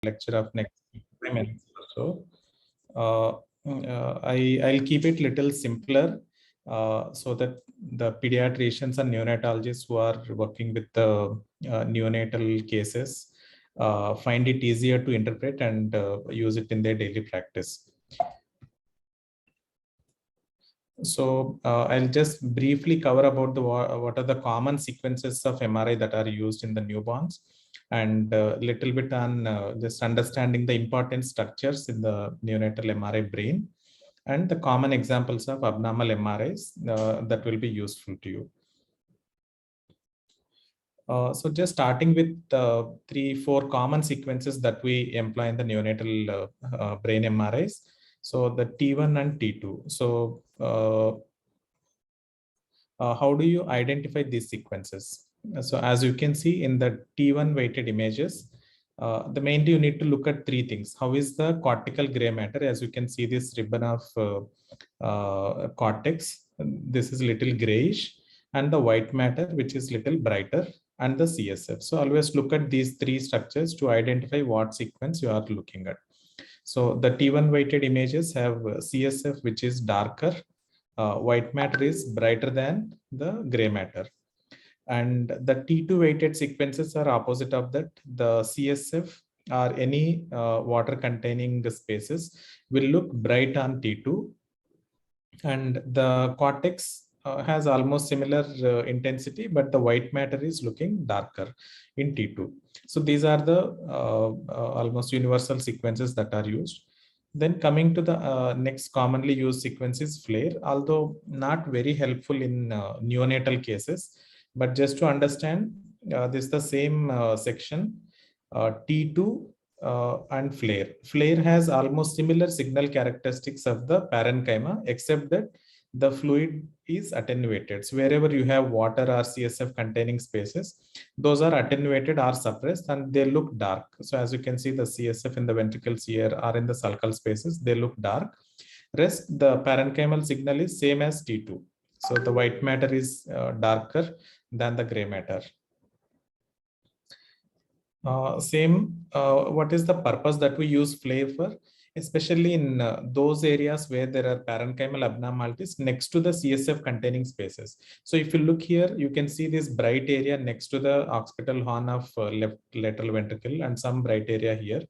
lecture of next 5 minutes or so. I'll keep it little simpler so that the pediatricians and neonatologists who are working with the neonatal cases find it easier to interpret and use it in their daily practice. So I'll just briefly cover about the what are the common sequences of MRI that are used in the newborns, and a little bit on just understanding the important structures in the neonatal MRI brain and the common examples of abnormal MRIs that will be useful to you. So just starting with 3-4 common sequences that we employ in the neonatal brain MRIs. So the T1 and T2. So how do you identify these sequences? So as you can see in the T1 weighted images, the mainly you need to look at 3 things. How is the cortical gray matter? As you can see this ribbon of cortex, this is little grayish, and the white matter, which is little brighter, and the CSF. So always look at these 3 structures to identify what sequence you are looking at. So the T1 weighted images have CSF, which is darker. White matter is brighter than the gray matter. And the T2 weighted sequences are opposite of that. The CSF or any water containing spaces will look bright on T2. And the cortex has almost similar intensity, but the white matter is looking darker in T2. So these are the almost universal sequences that are used. Then coming to the next commonly used sequence is FLAIR, although not very helpful in neonatal cases. But just to understand, this is the same section, T2 and FLAIR. FLAIR has almost similar signal characteristics of the parenchyma, except that the fluid is attenuated. So wherever you have water or CSF containing spaces, those are attenuated or suppressed and they look dark. So as you can see, the CSF in the ventricles here or in the sulcal spaces, they look dark. Rest, the parenchymal signal is same as T2. So the white matter is darker than the gray matter. What is the purpose that we use FLAIR for? Especially in those areas where there are parenchymal abnormalities next to the CSF containing spaces. So if you look here, you can see this bright area next to the occipital horn of left lateral ventricle and some bright area here.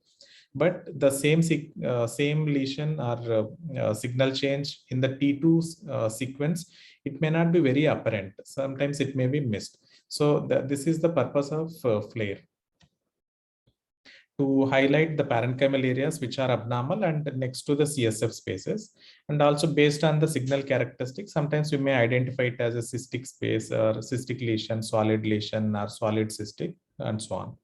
But the same lesion or signal change in the T2 sequence, it may not be very apparent. Sometimes it may be missed. So this is the purpose of FLAIR, to highlight the parenchymal areas which are abnormal and next to the CSF spaces. And also based on the signal characteristics, sometimes we may identify it as a cystic space or cystic lesion, solid lesion, or solid cystic, and so on.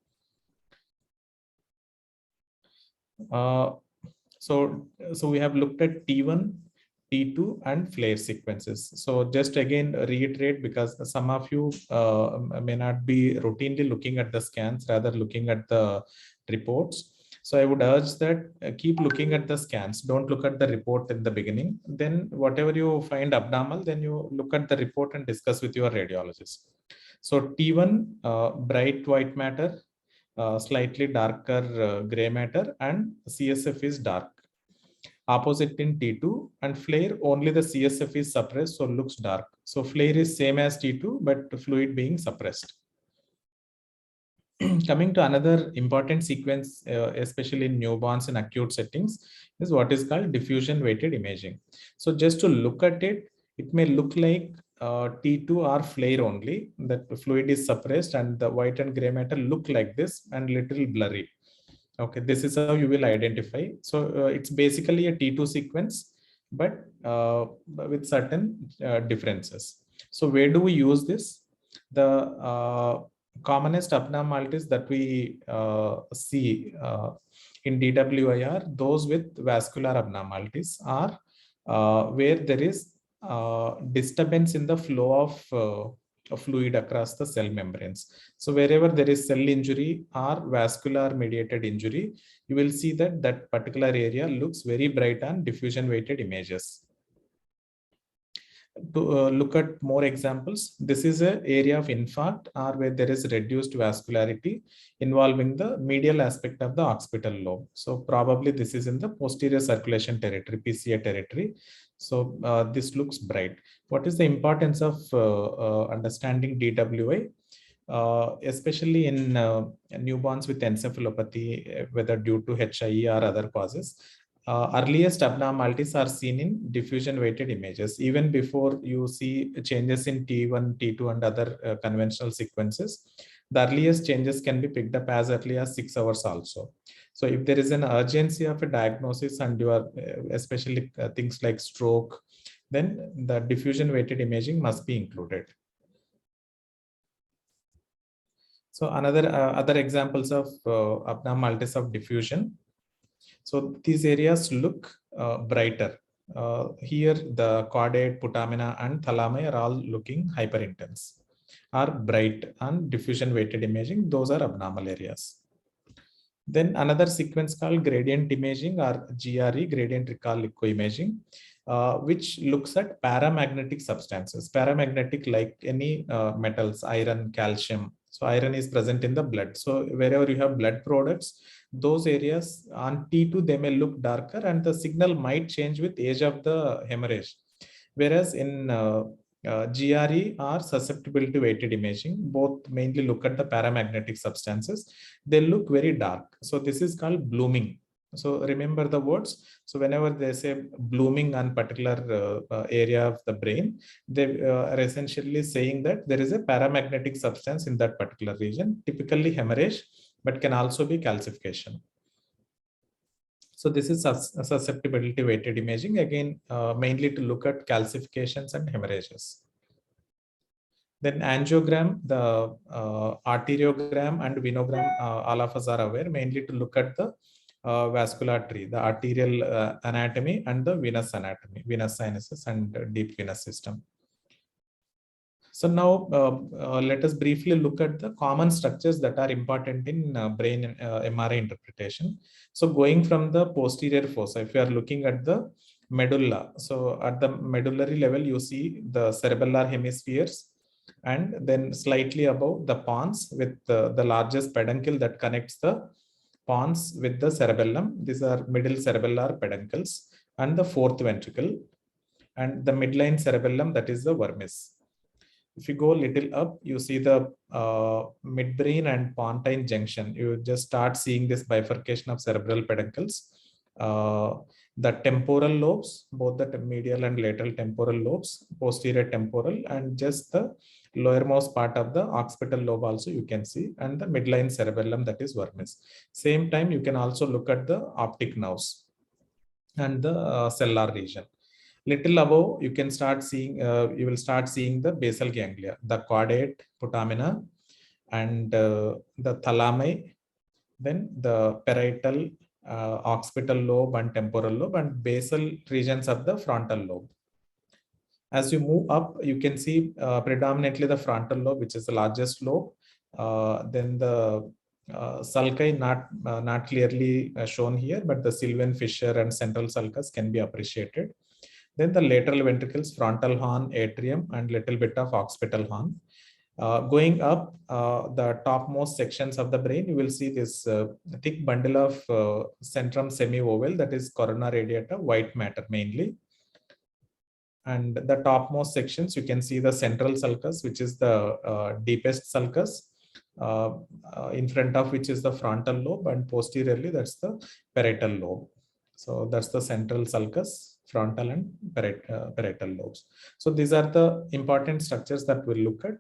So we have looked at T1, T2 and FLAIR sequences. So just again reiterate, because some of you may not be routinely looking at the scans, rather looking at the reports. So I would urge that keep looking at the scans. Don't look at the report in the beginning. Then whatever you find abnormal, then you look at the report and discuss with your radiologist. So T1, bright white matter, slightly darker gray matter, and CSF is dark. Opposite in T2, and FLAIR, only the CSF is suppressed, so looks dark. So FLAIR is same as T2, but fluid being suppressed. Coming to another important sequence, especially in newborns in acute settings, is what is called diffusion weighted imaging. So just to look at it, it may look like T2 or FLAIR only, that the fluid is suppressed and the white and gray matter look like this and little blurry. Okay, this is how you will identify. So it's basically a T2 sequence, but with certain differences. So where do we use this? The commonest abnormalities that we see in DWI, those with vascular abnormalities, are where there is disturbance in the flow of fluid across the cell membranes. So wherever there is cell injury or vascular mediated injury, you will see that that particular area looks very bright on diffusion weighted images. To look at more examples, this is an area of infarct or where there is reduced vascularity involving the medial aspect of the occipital lobe. So probably this is in the posterior circulation territory, PCA territory. So this looks bright. What is the importance of understanding DWI? Especially in newborns with encephalopathy, whether due to HIE or other causes. Earliest abnormalities are seen in diffusion weighted images. Even before you see changes in T1, T2 and other conventional sequences, the earliest changes can be picked up as early as 6 hours also. So if there is an urgency of a diagnosis and you are especially things like stroke, then the diffusion weighted imaging must be included. So another other examples of abnormalities of diffusion. So these areas look brighter. Here the caudate, putamen and thalami are all looking hyperintense, are bright, and diffusion weighted imaging, those are abnormal areas. Then another sequence called gradient imaging or GRE, gradient recall echoimaging, which looks at paramagnetic substances. Paramagnetic like any metals, iron, calcium. So iron is present in the blood. So wherever you have blood products, those areas on T2, they may look darker and the signal might change with age of the hemorrhage. Whereas in GRE or susceptibility weighted imaging, both mainly look at the paramagnetic substances. They look very dark. So this is called blooming. So remember the words. So whenever they say blooming on particular area of the brain, they are essentially saying that there is a paramagnetic substance in that particular region, typically hemorrhage, but can also be calcification. So this is susceptibility weighted imaging, again, mainly to look at calcifications and hemorrhages. Then angiogram, the arteriogram and venogram, all of us are aware, mainly to look at the vascular tree, the arterial anatomy and the venous anatomy, venous sinuses and deep venous system. So now let us briefly look at the common structures that are important in brain MRI interpretation. So going from the posterior fossa, if you are looking at the medulla, so at the medullary level, you see the cerebellar hemispheres, and then slightly above the pons with the largest peduncle that connects the pons with the cerebellum. These are middle cerebellar peduncles and the fourth ventricle, and the midline cerebellum, that is the vermis. If you go a little up, you see the midbrain and pontine junction. You just start seeing this bifurcation of cerebral peduncles. The temporal lobes, both the medial and lateral temporal lobes, posterior temporal, and just the lowermost part of the occipital lobe also you can see, and the midline cerebellum, that is vermis. Same time, you can also look at the optic nerves and the cellular region. Little above, you can start seeing, you will start seeing the basal ganglia, the caudate, putamina, and the thalami, then the parietal, occipital lobe and temporal lobe, and basal regions of the frontal lobe. As you move up, you can see predominantly the frontal lobe, which is the largest lobe. Then the sulci, not clearly shown here, but the Sylvian fissure and central sulcus can be appreciated. Then the lateral ventricles, frontal horn, atrium, and little bit of occipital horn. Going up the topmost sections of the brain, you will see this thick bundle of centrum semi-oval, that is corona radiata, white matter mainly. And the topmost sections, you can see the central sulcus, which is the deepest sulcus, in front of which is the frontal lobe, and posteriorly that's the parietal lobe. So that's the central sulcus, frontal and parietal lobes. So these are the important structures that we'll look at.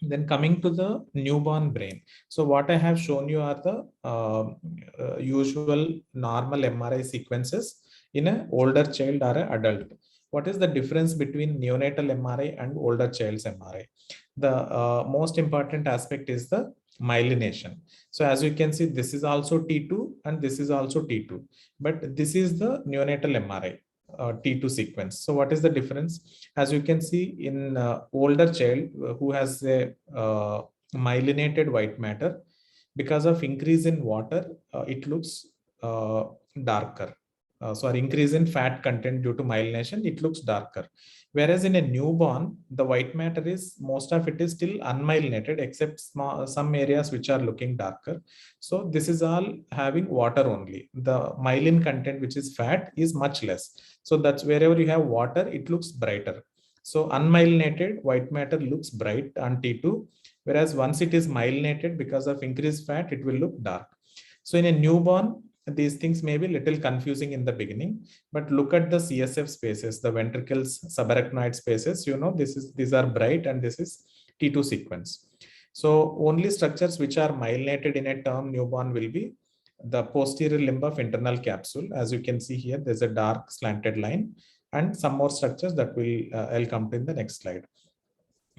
Then coming to the newborn brain. So what I have shown you are the usual normal MRI sequences in an older child or an adult. What is the difference between neonatal MRI and older child's MRI? The most important aspect is the myelination. So as you can see, this is also T2 and this is also T2, but this is the neonatal MRI. T2 sequence. So what is the difference? As you can see in older child who has a myelinated white matter, because of increase in water, it looks darker. increase in fat content due to myelination, it looks darker. Whereas in a newborn, the white matter is, most of it is still unmyelinated, except some areas which are looking darker. So this is all having water only. The myelin content, which is fat, is much less. So that's wherever you have water, it looks brighter. So unmyelinated white matter looks bright on T2, whereas once it is myelinated, because of increased fat, it will look dark. So in a newborn, these things may be little confusing in the beginning, but look at the CSF spaces, the ventricles, subarachnoid spaces. These are bright, and this is T2 sequence. So only structures which are myelinated in a term newborn will be the posterior limb of internal capsule. As you can see here, there's a dark slanted line, and some more structures that I'll come to in the next slide.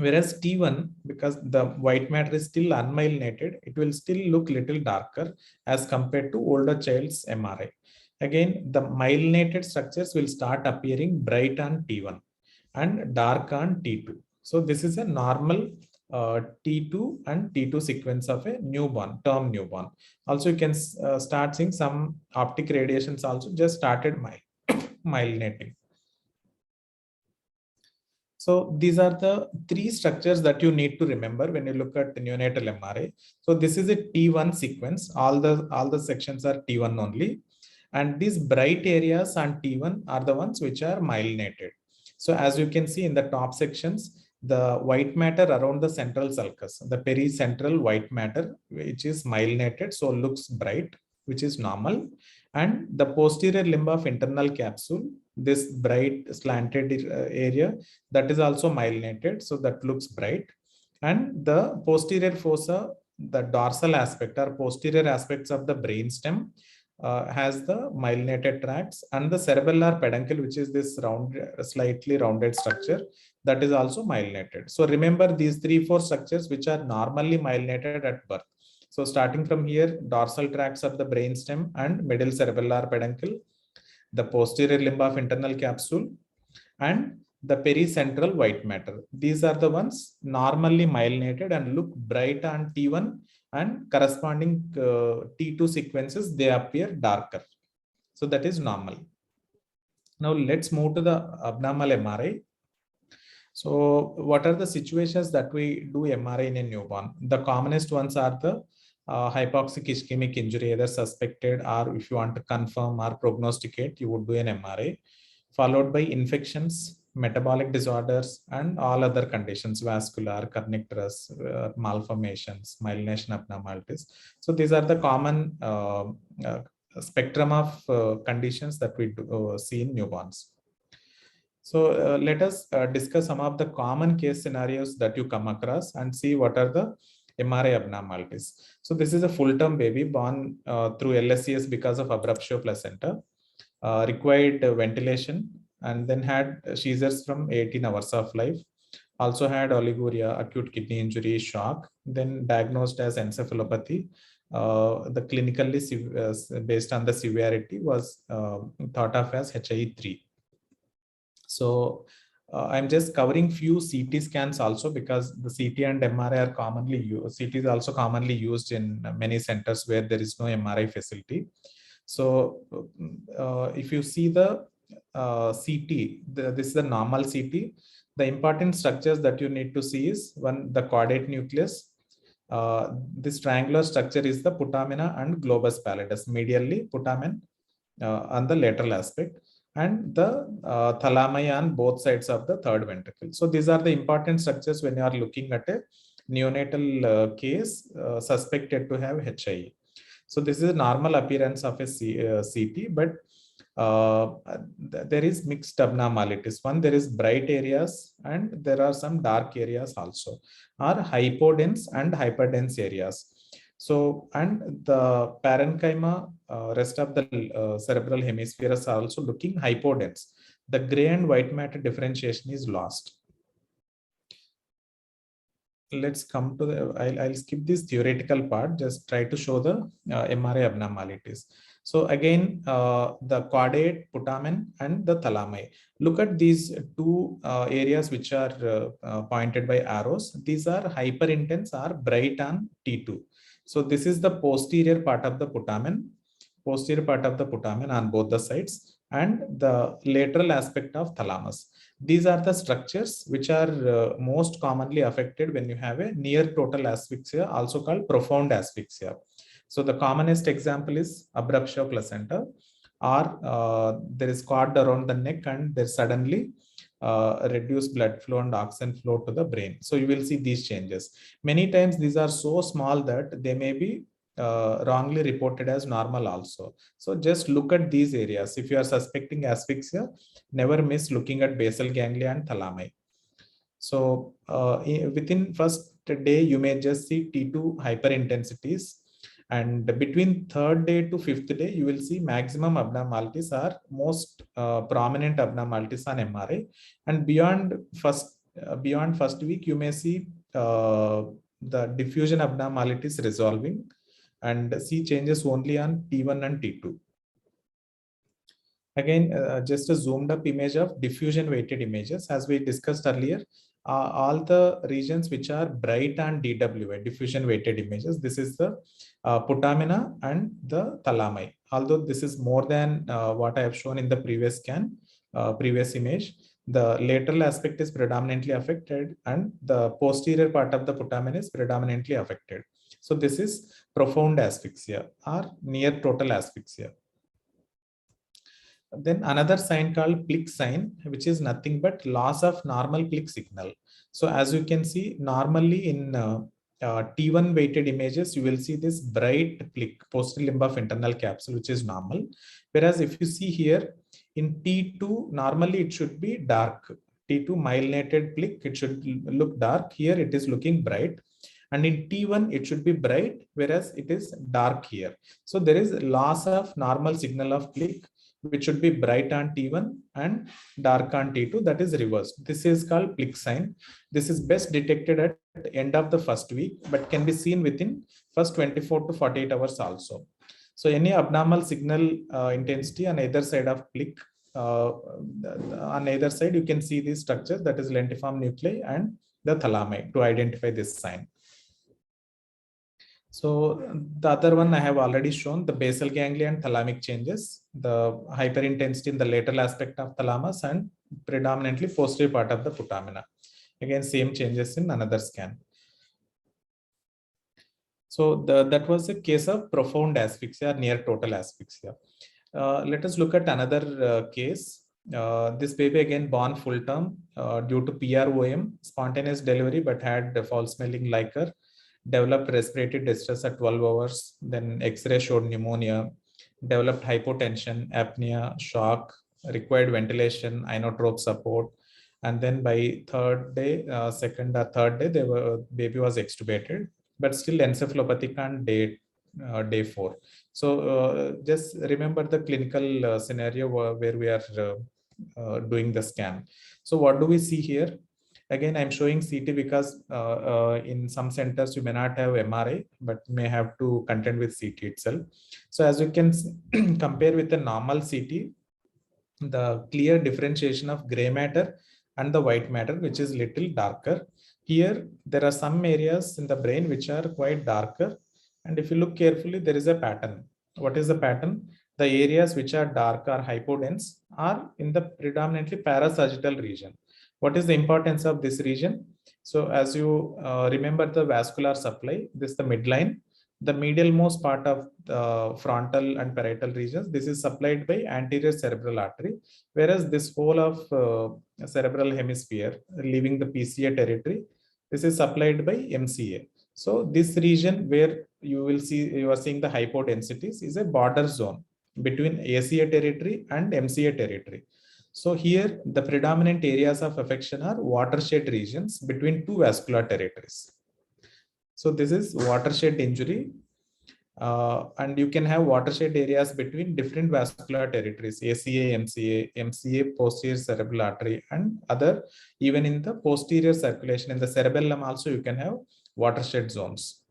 Whereas T1, because the white matter is still unmyelinated, it will still look little darker as compared to older child's MRI. Again, the myelinated structures will start appearing bright on T1 and dark on T2. So this is a normal T2 and T2 sequence of a newborn, term newborn. Also, you can start seeing some optic radiations also just started myelinating. So these are the three structures that you need to remember when you look at the neonatal MRI. So this is a T1 sequence. All the sections are T1 only. And these bright areas on T1 are the ones which are myelinated. So as you can see in the top sections, the white matter around the central sulcus, the pericentral white matter, which is myelinated, so looks bright, which is normal. And the posterior limb of internal capsule, this bright slanted area, that is also myelinated, so that looks bright. And the posterior fossa, the dorsal aspect or posterior aspects of the brainstem, has the myelinated tracts, and the cerebellar peduncle, which is this slightly rounded structure, that is also myelinated. So remember these 3-4 structures which are normally myelinated at birth. So starting from here, dorsal tracts of the brainstem and middle cerebellar peduncle, the posterior limb of internal capsule, and the pericentral white matter. These are the ones normally myelinated and look bright on T1, and corresponding T2 sequences, they appear darker. So that is normal. Now let's move to the abnormal MRI. So what are the situations that we do MRI in a newborn? The commonest ones are the hypoxic ischemic injury, either suspected, or if you want to confirm or prognosticate, you would do an MRI, followed by infections, metabolic disorders, and all other conditions, vascular, connectors, malformations, myelination abnormalities. So these are the common spectrum of conditions that we see in newborns. So let us discuss some of the common case scenarios that you come across and see what are the MRI abnormalities. So this is a full-term baby born through LSCS because of abruptio placenta, required ventilation, and then had seizures from 18 hours of life. Also had oliguria, acute kidney injury, shock, then diagnosed as encephalopathy. The clinically, based on the severity, was thought of as HIE3. So I'm just covering few CT scans also, because the CT and MRI are commonly used. CT is also commonly used in many centers where there is no MRI facility. So if you see the CT, this is the normal CT. The important structures that you need to see is one, the caudate nucleus. This triangular structure is the putamen and globus pallidus, medially putamen on the lateral aspect, and the thalami on both sides of the third ventricle. So these are the important structures when you are looking at a neonatal case suspected to have HIE. So this is a normal appearance of a CT, but there is mixed abnormalities. One, there is bright areas and there are some dark areas also, or hypodense and hyperdense areas. So, and the parenchyma, rest of the cerebral hemispheres are also looking hypodense. The gray and white matter differentiation is lost. Let's come to the, I'll skip this theoretical part, just try to show the MRI abnormalities. So again, the caudate, putamen, and the thalami. Look at these two areas which are pointed by arrows. These are hyperintense or bright on T2. So this is the posterior part of the putamen. posterior part of the putamen on both the sides, and the lateral aspect of thalamus. These are the structures which are most commonly affected when you have a near total asphyxia, also called profound asphyxia. So the commonest example is abruptio placenta, or there is cord around the neck and there suddenly reduce blood flow and oxygen flow to the brain. So you will see these changes. Many times these are so small that they may be wrongly reported as normal also. So just look at these areas. If you are suspecting asphyxia, never miss looking at basal ganglia and thalami. So within first day, you may just see T2 hyperintensities. And between third day to fifth day, you will see maximum abnormalities are most prominent abnormalities on MRI. And beyond first week, you may see the diffusion abnormalities resolving and see changes only on T1 and T2. Again, just a zoomed up image of diffusion weighted images. As we discussed earlier, all the regions which are bright and DWI, diffusion weighted images, this is the putamina and the thalami. Although this is more than what I have shown in the previous scan, previous image, the lateral aspect is predominantly affected and the posterior part of the putamen is predominantly affected. So this is profound asphyxia or near total asphyxia. Then another sign called Plick sign, which is nothing but loss of normal Plick signal. So as you can see, normally in T1 weighted images, you will see this bright Plick, posterior limb of internal capsule, which is normal. Whereas if you see here in T2, normally it should be dark. T2 myelinated Plick, it should look dark. Here it is looking bright. And in T1, it should be bright, whereas it is dark here. So there is loss of normal signal of Plick, which should be bright on T1 and dark on T2, that is reversed. This is called Plick sign. This is best detected at the end of the first week, but can be seen within first 24 to 48 hours also. So any abnormal signal intensity on either side of Plick, on either side, you can see these structures, that is lentiform nuclei and the thalami, to identify this sign. So the other one I have already shown, the basal ganglia and thalamic changes, the hyperintensity in the lateral aspect of thalamus and predominantly posterior part of the putamina. Again, same changes in another scan. So that was a case of profound asphyxia, near total asphyxia. Let us look at another case. This baby again born full term due to PROM, spontaneous delivery, but had foul smelling liquor. Developed respiratory distress at 12 hours, then X-ray showed pneumonia, developed hypotension, apnea, shock, required ventilation, inotrope support. And then by third day, second or third day, baby was extubated, but still encephalopathic on day 4. So just remember the clinical scenario where we are doing the scan. So what do we see here? Again, I'm showing CT because in some centers you may not have MRI, but may have to contend with CT itself. So as you can compare with the normal CT, the clear differentiation of gray matter and the white matter, which is little darker. Here, there are some areas in the brain which are quite darker. And if you look carefully, there is a pattern. What is the pattern? The areas which are dark or hypodense are in the predominantly parasagittal region. What is the importance of this region? So as you remember the vascular supply, this is the midline, the medial most part of the frontal and parietal regions. This is supplied by anterior cerebral artery, whereas this whole of cerebral hemisphere leaving the PCA territory, this is supplied by MCA. So this region where you are seeing the hypodensities is a border zone between ACA territory and MCA territory. So here the predominant areas of affection are watershed regions between two vascular territories. So this is watershed injury, and you can have watershed areas between different vascular territories, ACA, MCA, MCA, posterior cerebral artery, and other, even in the posterior circulation in the cerebellum also you can have watershed zones.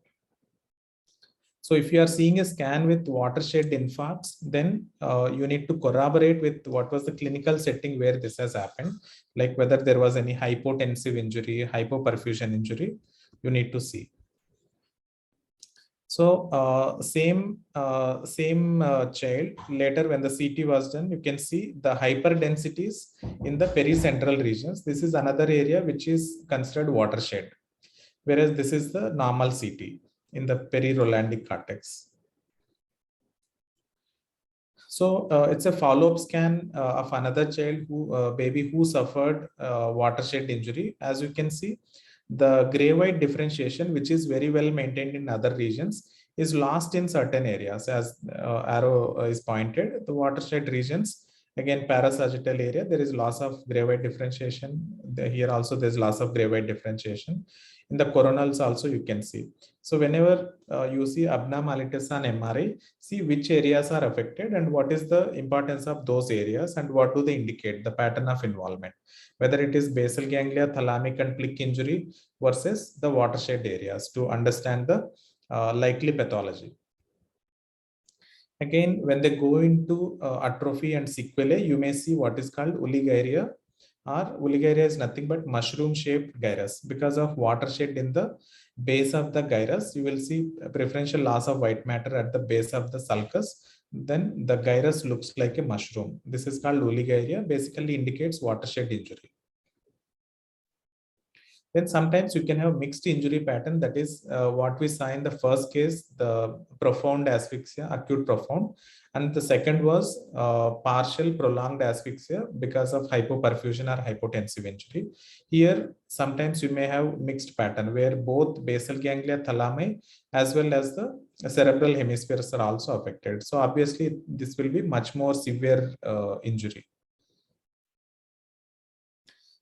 So if you are seeing a scan with watershed infarcts, then you need to corroborate with what was the clinical setting where this has happened, like whether there was any hypotensive injury, hypoperfusion injury, you need to see. So same child later when the CT was done, you can see the hyperdensities in the pericentral regions. This is another area which is considered watershed, whereas this is the normal CT in the perirolandic cortex. So it's a follow-up scan of another child baby who suffered watershed injury. As you can see, the gray-white differentiation, which is very well maintained in other regions, is lost in certain areas. As arrow is pointed, the watershed regions, again parasagittal area, there is loss of gray-white differentiation. Here also there's loss of gray-white differentiation. In the coronals also you can see. So whenever you see abnormalities on MRI, see which areas are affected and what is the importance of those areas and what do they indicate, the pattern of involvement, whether it is basal ganglia, thalamic and plic injury versus the watershed areas, to understand the likely pathology. Again, when they go into atrophy and sequelae, you may see what is called oliguria, or oliguria is nothing but mushroom shaped gyrus. Because of watershed in the base of the gyrus, you will see preferential loss of white matter at the base of the sulcus. Then the gyrus looks like a mushroom. This is called oliguria, basically indicates watershed injury. Then sometimes you can have mixed injury pattern. That is what we saw in the first case, the profound asphyxia, acute profound. And the second was partial prolonged asphyxia because of hypoperfusion or hypotensive injury. Here, sometimes you may have mixed pattern where both basal ganglia, thalami, as well as the cerebral hemispheres are also affected. So obviously, this will be much more severe injury.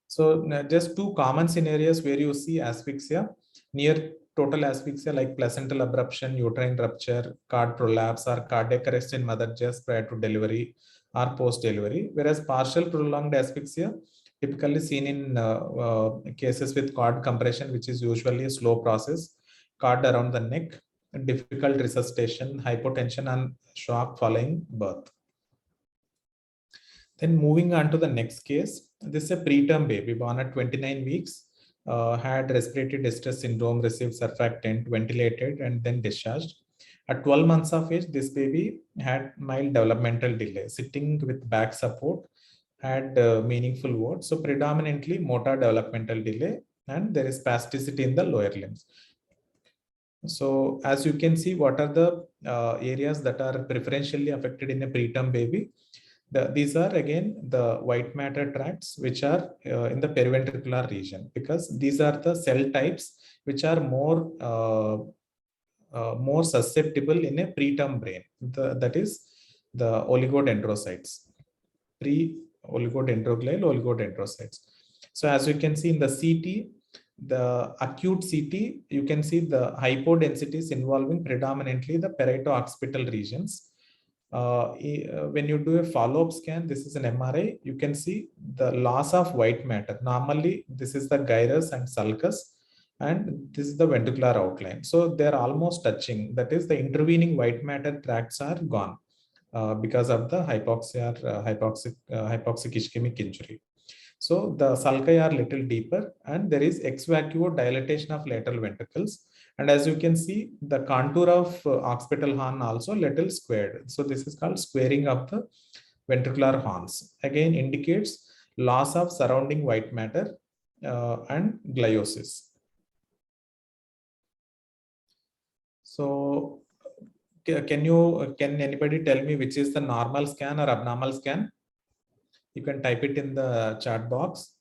So just two common scenarios where you see asphyxia: near total asphyxia like placental abruption, uterine rupture, cord prolapse, or cardiac arrest in mother just prior to delivery or post-delivery. Whereas partial prolonged asphyxia, typically seen in cases with cord compression, which is usually a slow process, cord around the neck, difficult resuscitation, hypotension, and shock following birth. Then moving on to the next case, this is a preterm baby born at 29 weeks, had respiratory distress syndrome, received surfactant, ventilated, and then discharged. At 12 months of age, this baby had mild developmental delay, sitting with back support, had meaningful words. So predominantly motor developmental delay, and there is spasticity in the lower limbs. So as you can see, what are the areas that are preferentially affected in a preterm baby? These are again the white matter tracts which are in the periventricular region, because these are the cell types which are more susceptible in a preterm brain. That is the oligodendrocytes, pre-oligodendroglial oligodendrocytes. So as you can see in the CT, the acute CT, you can see the hypodensities involving predominantly the parieto-occipital regions. When you do a follow-up scan, this is an MRI, you can see the loss of white matter. Normally, this is the gyrus and sulcus, and this is the ventricular outline. So they're almost touching. That is, the intervening white matter tracts are gone because of the hypoxia or hypoxic ischemic injury. So the sulci are little deeper, and there is ex vacuo dilatation of lateral ventricles. And as you can see, the contour of occipital horn also little squared. So this is called squaring of the ventricular horns. Again, indicates loss of surrounding white matter and gliosis. So can anybody tell me which is the normal scan or abnormal scan? You can type it in the chat box.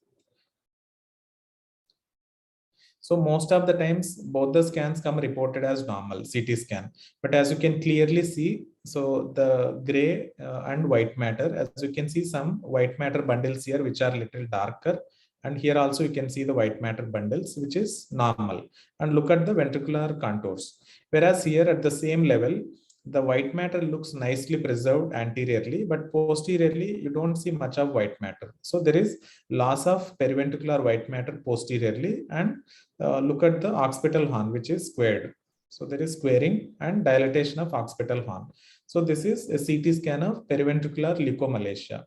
So most of the times, both the scans come reported as normal CT scan. But as you can clearly see, so the gray and white matter, as you can see some white matter bundles here, which are little darker. And here also you can see the white matter bundles, which is normal. And look at the ventricular contours. Whereas here at the same level, the white matter looks nicely preserved anteriorly, but posteriorly, you don't see much of white matter. So there is loss of periventricular white matter posteriorly, and look at the occipital horn, which is squared. So there is squaring and dilatation of occipital horn. So this is a CT scan of periventricular leukomalacia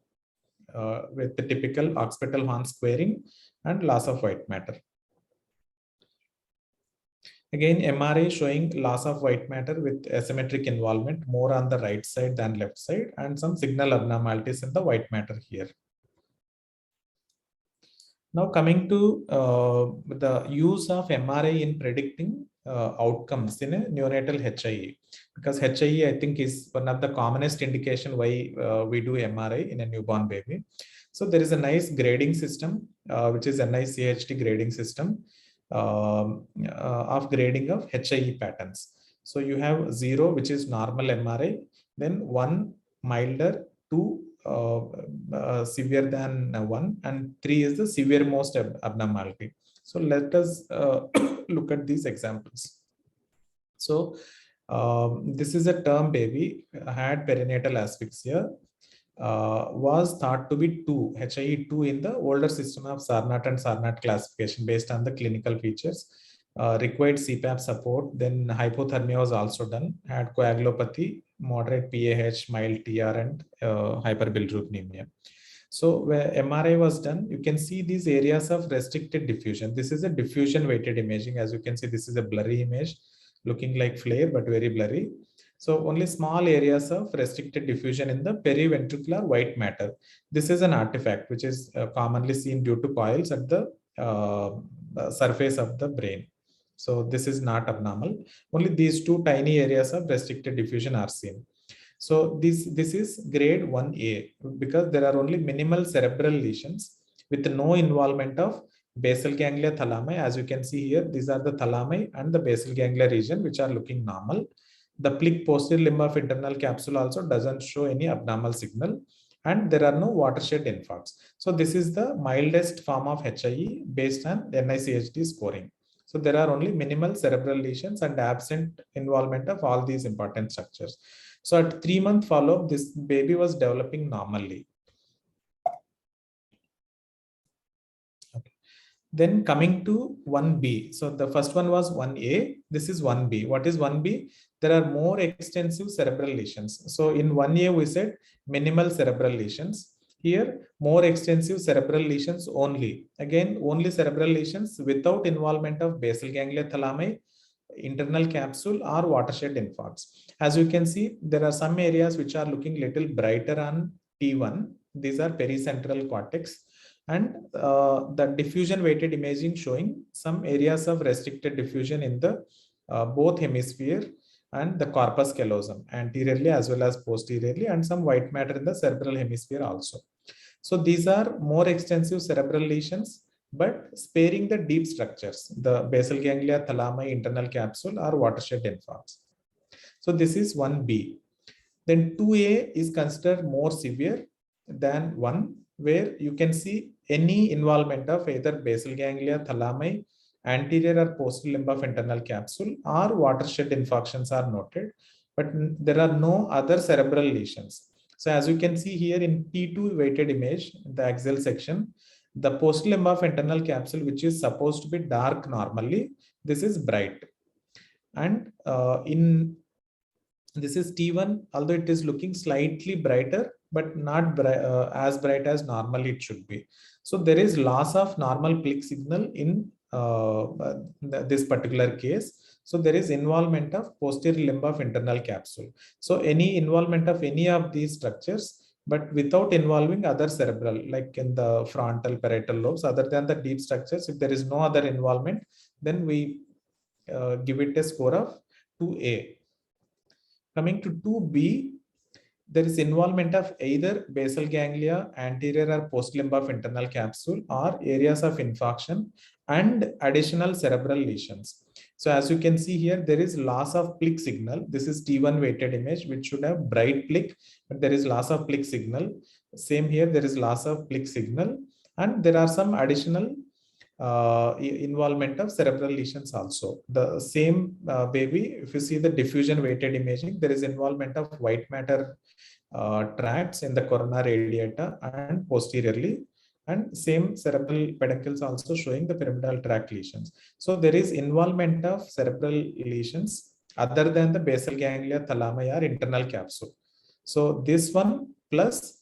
with the typical occipital horn squaring and loss of white matter. Again, MRI showing loss of white matter with asymmetric involvement more on the right side than left side, and some signal abnormalities in the white matter here. Now coming to the use of MRI in predicting outcomes in a neonatal HIE, because HIE I think is one of the commonest indication why we do MRI in a newborn baby. So there is a nice grading system, which is NICHD grading system of grading of HIE patterns. So you have 0, which is normal MRI, then 1 milder, 2 severe than 1, and 3 is the severe most abnormality. So let us look at these examples. So this is a term baby had perinatal asphyxia, was thought to be 2, HIE 2 in the older system of Sarnat and Sarnat classification based on the clinical features. Required CPAP support, then hypothermia was also done, had coagulopathy, moderate PAH, mild TR, and hyperbilirubinemia. So where MRI was done, you can see these areas of restricted diffusion. This is a diffusion weighted imaging. As you can see, this is a blurry image looking like flare, but very blurry. So only small areas of restricted diffusion in the periventricular white matter. This is an artifact which is commonly seen due to coils at the surface of the brain. So this is not abnormal. Only these two tiny areas of restricted diffusion are seen. So this is grade 1A because there are only minimal cerebral lesions with no involvement of basal ganglia thalami. As you can see here, these are the thalami and the basal ganglia region which are looking normal. The plic posterior limb of internal capsule also doesn't show any abnormal signal, and there are no watershed infarcts. So this is the mildest form of HIE based on NICHD scoring. So there are only minimal cerebral lesions and absent involvement of all these important structures. So at 3-month follow-up, this baby was developing normally. Okay. Then coming to 1B. So the first one was 1A. This is 1B. What is 1B? There are more extensive cerebral lesions. So in 1A, we said minimal cerebral lesions. Here, more extensive cerebral lesions only. Again, only cerebral lesions without involvement of basal ganglia thalami, internal capsule, or watershed infarcts. As you can see, there are some areas which are looking little brighter on T1. These are pericentral cortex, and the diffusion weighted imaging showing some areas of restricted diffusion in the both hemisphere and the corpus callosum anteriorly as well as posteriorly, and some white matter in the cerebral hemisphere also. So these are more extensive cerebral lesions, but sparing the deep structures, the basal ganglia, thalami, internal capsule, or watershed infarcts. So this is 1B. Then 2A is considered more severe than 1, where you can see any involvement of either basal ganglia, thalami, anterior or posterior limb of internal capsule, or watershed infarctions are noted, but there are no other cerebral lesions. So as you can see here in T2 weighted image, the axial section, the posterior limb of internal capsule, which is supposed to be dark normally, this is bright. And in this is T1, although it is looking slightly brighter, but not as bright as normally it should be. So there is loss of normal plic signal in this particular case. So there is involvement of posterior limb of internal capsule. So any involvement of any of these structures, but without involving other cerebral, like in the frontal parietal lobes, other than the deep structures, if there is no other involvement, then we give it a score of 2A. Coming to 2B, there is involvement of either basal ganglia, anterior or posterior limb of internal capsule, or areas of infarction and additional cerebral lesions. So as you can see here, there is loss of plic signal. This is T1 weighted image, which should have bright plic, but there is loss of plic signal. Same here, there is loss of plic signal, and there are some additional involvement of cerebral lesions also. The same baby, if you see the diffusion weighted imaging, there is involvement of white matter tracts in the corona radiata and posteriorly, and same cerebral peduncles also showing the pyramidal tract lesions. So there is involvement of cerebral lesions other than the basal ganglia, thalami, or internal capsule. So this one plus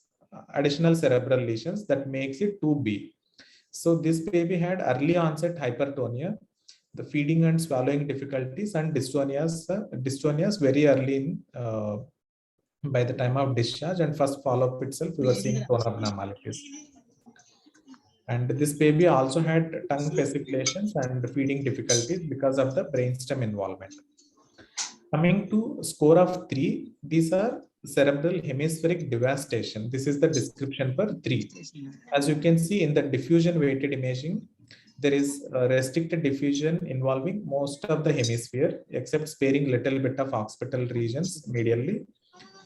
additional cerebral lesions, that makes it 2B. So this baby had early onset hypertonia the feeding and swallowing difficulties and dystonias very early in by the time of discharge, and first follow-up itself, we were seeing tone abnormalities. And this baby also had tongue fasciculations and feeding difficulties because of the brainstem involvement. Coming to score of 3, these are cerebral hemispheric devastation. This is the description for 3. As you can see in the diffusion weighted imaging, there is a restricted diffusion involving most of the hemisphere, except sparing little bit of occipital regions medially,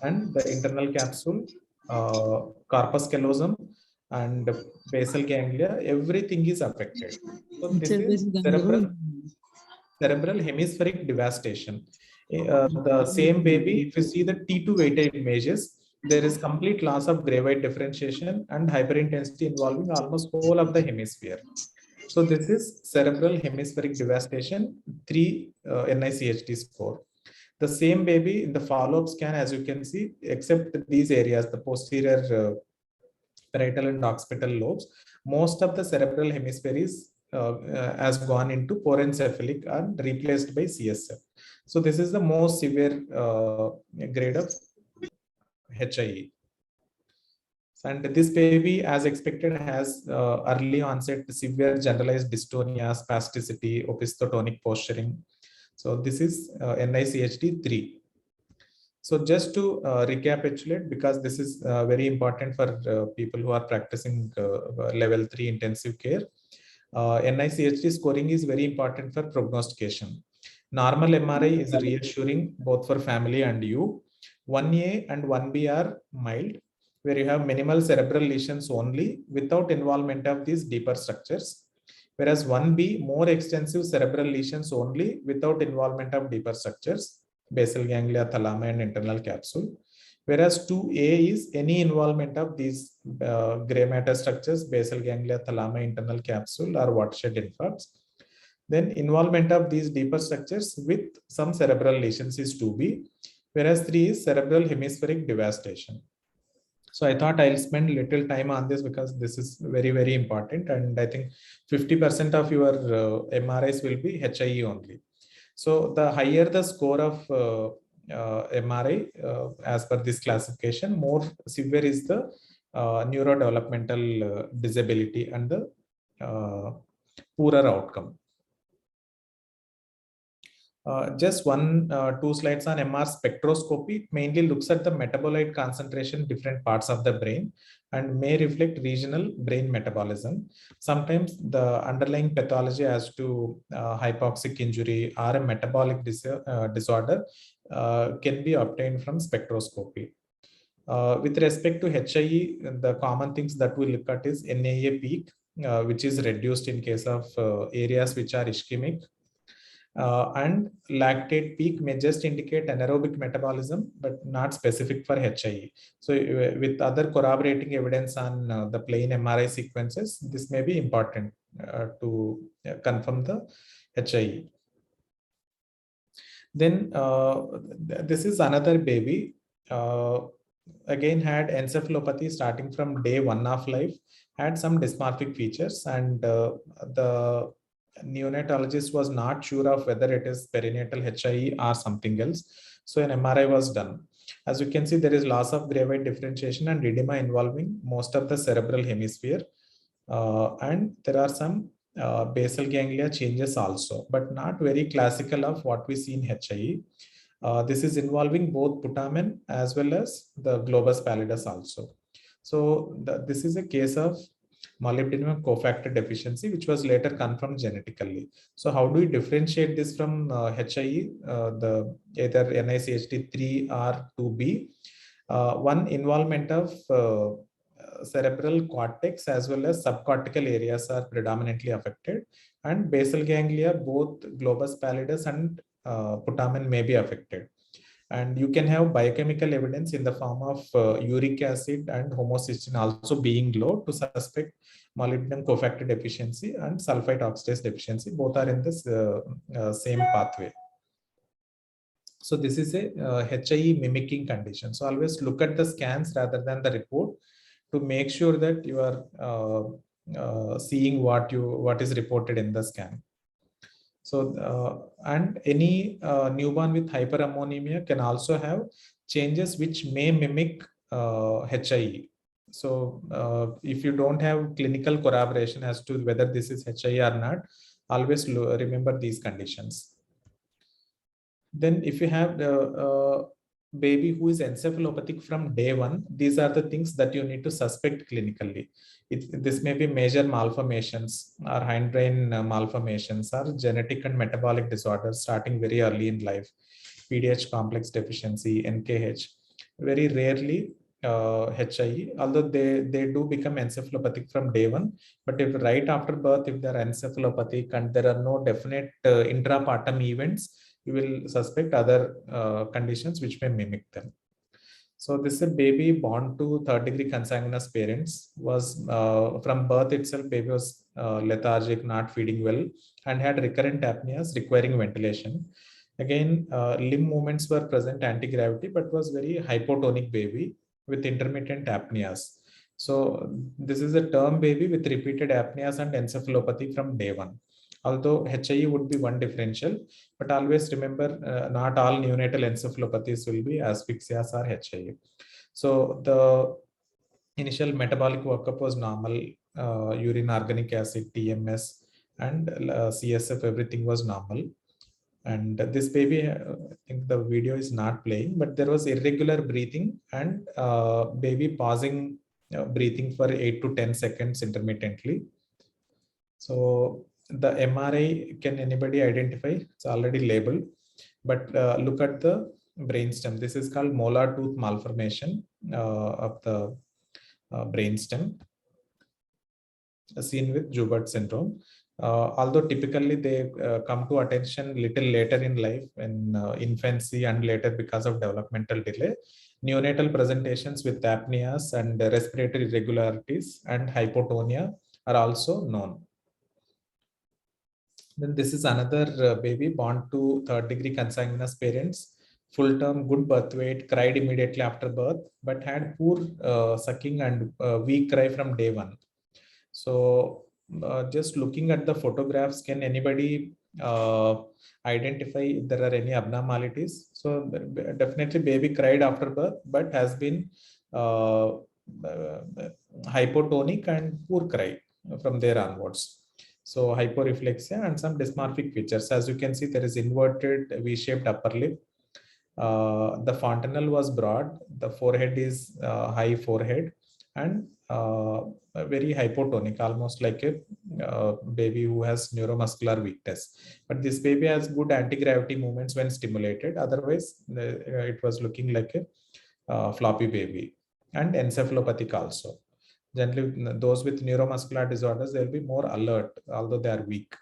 and the internal capsule, corpus callosum, and basal ganglia. Everything is affected. So this is cerebral hemispheric devastation. The same baby, if you see the T2 weighted images, there is complete loss of gray white differentiation and hyperintensity involving almost whole of the hemisphere. So this is cerebral hemispheric devastation, 3 NICHD score. The same baby in the follow-up scan, as you can see, except these areas, the posterior parietal and occipital lobes, most of the cerebral hemisphere is has gone into porencephalic and replaced by CSF. So this is the most severe grade of HIE. And this baby, as expected, has early onset severe generalized dystonia, spasticity, opistotonic posturing. So this is NICHD 3. So just to recapitulate, because this is very important for people who are practicing level 3 intensive care, NICHD scoring is very important for prognostication. Normal MRI is reassuring both for family and you. 1A and 1B are mild, where you have minimal cerebral lesions only without involvement of these deeper structures. Whereas 1B, more extensive cerebral lesions only without involvement of deeper structures, basal ganglia, thalama, and internal capsule. Whereas 2A is any involvement of these gray matter structures, basal ganglia, thalama, internal capsule, or watershed infarcts. Then involvement of these deeper structures with some cerebral lesions is 2B, whereas 3 is cerebral hemispheric devastation. So I thought I'll spend little time on this because this is very, very important. And I think 50% of your MRIs will be HIE only. So the higher the score of MRI as per this classification, more severe is the neurodevelopmental disability and the poorer outcome. Just two slides on MR spectroscopy. It mainly looks at the metabolite concentration in different parts of the brain and may reflect regional brain metabolism. Sometimes the underlying pathology as to hypoxic injury or a metabolic disorder can be obtained from spectroscopy. With respect to HIE, the common things that we look at is NAA peak, which is reduced in case of areas which are ischemic. And lactate peak may just indicate anaerobic metabolism, but not specific for HIE. So with other corroborating evidence on the plain MRI sequences, this may be important to confirm the HIE. Then this is another baby. Again had encephalopathy starting from day 1 of life, had some dysmorphic features, and the neonatologist was not sure of whether it is perinatal HIE or something else. So an MRI was done. As you can see, there is loss of gray white differentiation and edema involving most of the cerebral hemisphere. And there are some basal ganglia changes also, but not very classical of what we see in HIE. This is involving both putamen as well as the globus pallidus also. So this is a case of molybdenum cofactor deficiency, which was later confirmed genetically. So how do we differentiate this from HIE, the either NICHD 3 or 2B? One, involvement of cerebral cortex as well as subcortical areas are predominantly affected, and basal ganglia, both globus pallidus and putamen may be affected. And you can have biochemical evidence in the form of uric acid and homocysteine also being low to suspect molybdenum cofactor deficiency and sulfite oxidase deficiency. Both are in this same pathway. So this is a HIE mimicking condition. So always look at the scans rather than the report to make sure that you are seeing what is reported in the scan. So, and any newborn with hyperammonemia can also have changes which may mimic HIE. So, if you don't have clinical corroboration as to whether this is HIE or not, always remember these conditions. Then if you have the baby who is encephalopathic from day one, these are the things that you need to suspect clinically. This may be major malformations or hindbrain malformations or genetic and metabolic disorders starting very early in life, PDH complex deficiency, NKH. Very rarely HIE, although they do become encephalopathic from day one. But if right after birth, if they're encephalopathic and there are no definite intrapartum events, you will suspect other conditions which may mimic them. So this is a baby born to third degree consanguineous parents. Was from birth itself, baby was lethargic, not feeding well, and had recurrent apneas requiring ventilation. Again, limb movements were present anti-gravity, but was very hypotonic baby with intermittent apneas. So this is a term baby with repeated apneas and encephalopathy from day one. Although HIE would be one differential, but always remember not all neonatal encephalopathies will be asphyxias or HIE. So the initial metabolic workup was normal, urine organic acid, TMS, and CSF, everything was normal. And this baby, I think the video is not playing, but there was irregular breathing and baby pausing breathing for 8 to 10 seconds intermittently. So the MRI, can anybody identify? It's already labeled, but look at the brainstem. This is called molar tooth malformation of the brainstem, seen with Joubert syndrome. Although typically they come to attention little later in life, in infancy and later because of developmental delay. Neonatal presentations with apneas and respiratory irregularities and hypotonia are also known. Then this is another baby born to third degree consanguineous parents, full term, good birth weight, cried immediately after birth, but had poor sucking and weak cry from day one. So just looking at the photographs, can anybody identify if there are any abnormalities? So definitely baby cried after birth, but has been hypotonic and poor cry from there onwards. So hyporeflexia and some dysmorphic features. As you can see, there is inverted V-shaped upper lip. The fontanelle was broad. The forehead is high forehead and very hypotonic, almost like a baby who has neuromuscular weakness. But this baby has good anti-gravity movements when stimulated. Otherwise, it was looking like a floppy baby and encephalopathic also. Generally, those with neuromuscular disorders, they'll be more alert, although they are weak.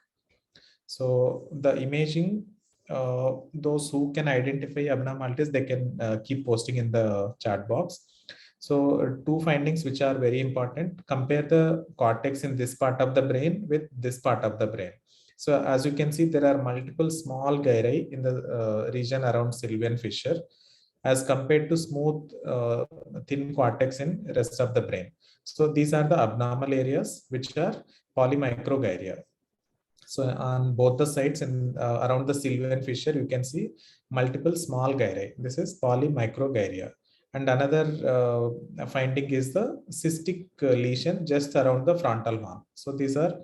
So the imaging, those who can identify abnormalities, they can keep posting in the chat box. So two findings which are very important: compare the cortex in this part of the brain with this part of the brain. So as you can see, there are multiple small gyri in the region around sylvian fissure, as compared to smooth, thin cortex in rest of the brain. So these are the abnormal areas which are polymicrogyria. So on both the sides and around the sylvian fissure, you can see multiple small gyri. This is polymicrogyria. And another finding is the cystic lesion just around the frontal horn. So these are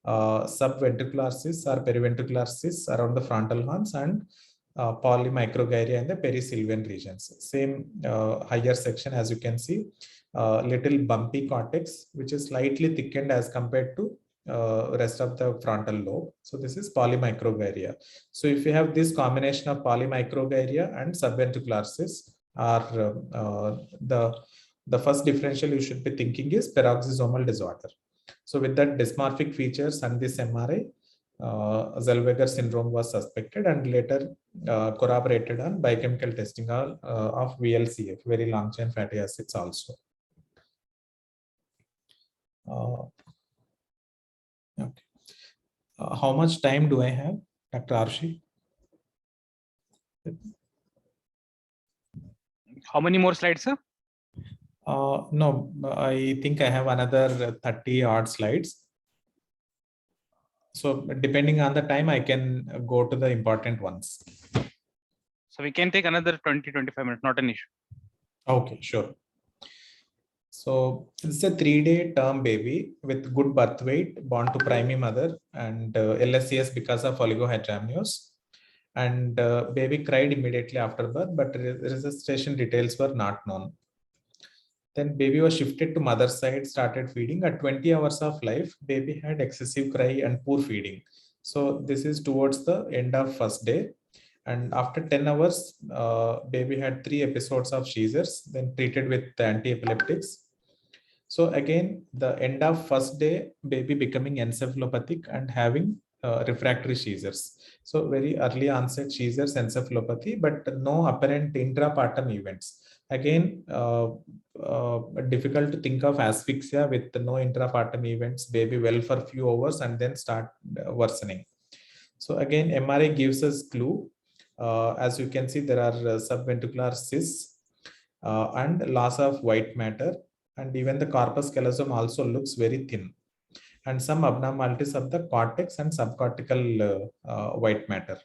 subventricular cysts or periventricular cysts around the frontal horns and polymicrogyria in the perisylvian regions. Same higher section, as you can see, little bumpy cortex, which is slightly thickened as compared to rest of the frontal lobe. So this is polymicrogyria. So if you have this combination of polymicrogyria and subventricular cysts, the first differential you should be thinking is peroxisomal disorder. So with that dysmorphic features and this MRI, Zellweger syndrome was suspected and later corroborated on biochemical testing of VLCF, very long chain fatty acids also. Okay. How much time do I have, Dr. Arshi? How many more slides, sir? No, I think I have another 30 odd slides. So depending on the time, I can go to the important ones. So we can take another 20-25 minutes, not an issue. Okay, sure. So it's a 3-day term baby with good birth weight, born to primary mother and LSCS because of oligohydramnios. And baby cried immediately after birth, but registration details were not known. Then baby was shifted to mother's side, started feeding. At 20 hours of life, baby had excessive cry and poor feeding. So this is towards the end of first day. And after 10 hours, baby had 3 episodes of seizures, then treated with anti-epileptics. So again, the end of first day, baby becoming encephalopathic and having refractory seizures. So very early onset seizures, encephalopathy, but no apparent intrapartum events. Again, difficult to think of asphyxia with no intrapartum events, baby well for few hours and then start worsening. So again, MRI gives us clue. As you can see, there are subventricular cysts and loss of white matter, and even the corpus callosum also looks very thin, and some abnormalities of the cortex and subcortical white matter.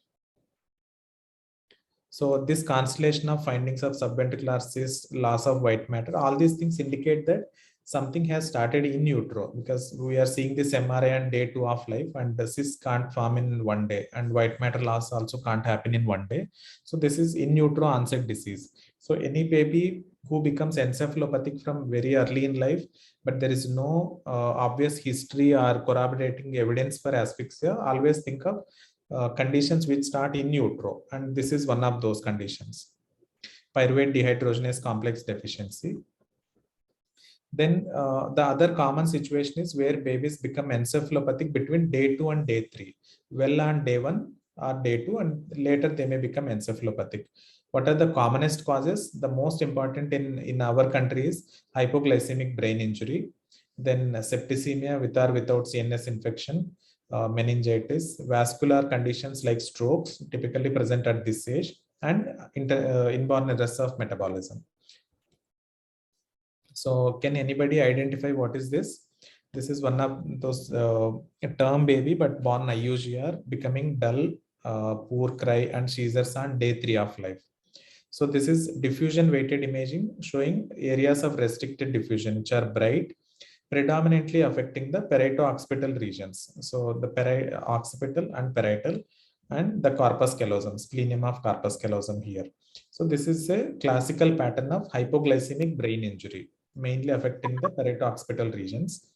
So this constellation of findings of subventricular cyst, loss of white matter, all these things indicate that something has started in utero, because we are seeing this MRI on day 2 of life, and the cyst can't form in one day, and white matter loss also can't happen in one day. So this is in utero onset disease. So any baby who becomes encephalopathic from very early in life, but there is no obvious history or corroborating evidence for asphyxia, always think of conditions which start in utero, and this is one of those conditions: pyruvate dehydrogenase complex deficiency. Then the other common situation is where babies become encephalopathic between day 2 and day 3, well on day 1 or day 2, and later they may become encephalopathic. What are the commonest causes? The most important in our country is hypoglycemic brain injury, then septicemia with or without CNS infection, meningitis, vascular conditions like strokes typically present at this age, and inborn errors of metabolism. So can anybody identify what is this? This is one of those term baby, but born IUGR, becoming dull, poor cry and seizures on day 3 of life. So this is diffusion weighted imaging showing areas of restricted diffusion, which are bright, predominantly affecting the parieto-occipital regions. So the occipital and parietal, and the corpus callosum, splenium of corpus callosum here. So this is a classical pattern of hypoglycemic brain injury, mainly affecting the parieto-occipital regions.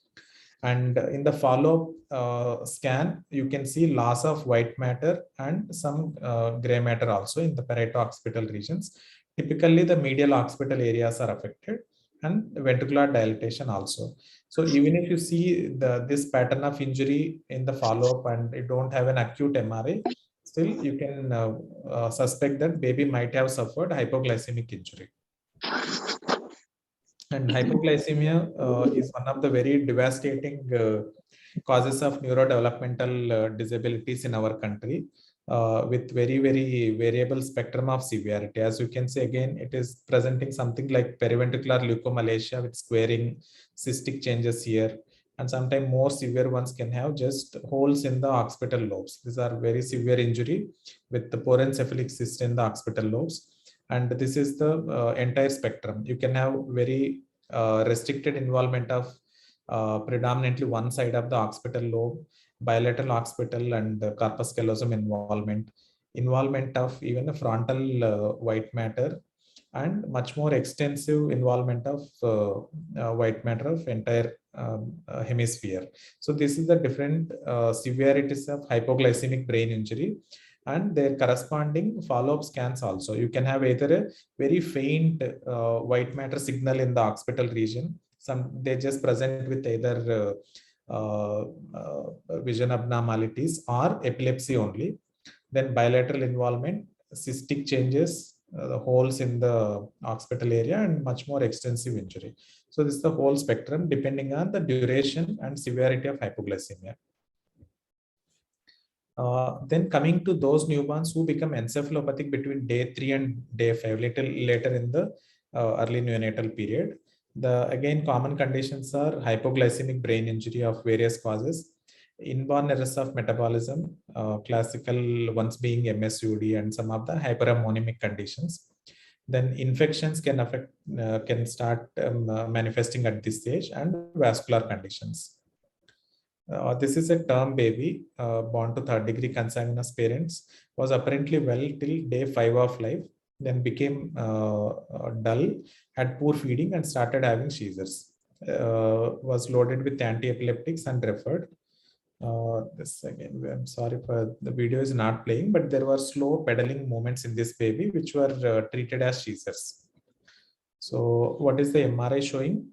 And in the follow-up scan, you can see loss of white matter and some gray matter also in the parieto-occipital regions. Typically, the medial occipital areas are affected, and ventricular dilatation also. So even if you see this pattern of injury in the follow-up and you don't have an acute MRI, still you can suspect that baby might have suffered hypoglycemic injury. And hypoglycemia is one of the very devastating causes of neurodevelopmental disabilities in our country, with very, very variable spectrum of severity. As you can see, again, it is presenting something like periventricular leukomalacia with squaring, cystic changes here. And sometimes more severe ones can have just holes in the occipital lobes. These are very severe injury with the porencephalic cyst in the occipital lobes. And this is the entire spectrum. You can have very restricted involvement of predominantly one side of the occipital lobe, bilateral occipital and corpus callosum involvement of even a frontal white matter, and much more extensive involvement of white matter of entire hemisphere. So this is the different severities of hypoglycemic brain injury and their corresponding follow-up scans also. You can have either a very faint white matter signal in the occipital region. They just present with either vision abnormalities or epilepsy only. Then bilateral involvement, cystic changes, the holes in the occipital area, and much more extensive injury. So this is the whole spectrum depending on the duration and severity of hypoglycemia. Then coming to those newborns who become encephalopathic between day 3 and day 5, little later in the early neonatal period. The again common conditions are hypoglycemic brain injury of various causes, inborn errors of metabolism, classical ones being MSUD and some of the hyperammonemic conditions. Then infections can affect, can start manifesting at this stage, and vascular conditions. This is a term baby born to third degree consanguineous parents, was apparently well till day 5 of life, then became dull, had poor feeding, and started having seizures. Was loaded with anti-epileptics and referred. This again, I'm sorry for the video is not playing, but there were slow pedaling movements in this baby, which were treated as seizures. So what is the MRI showing?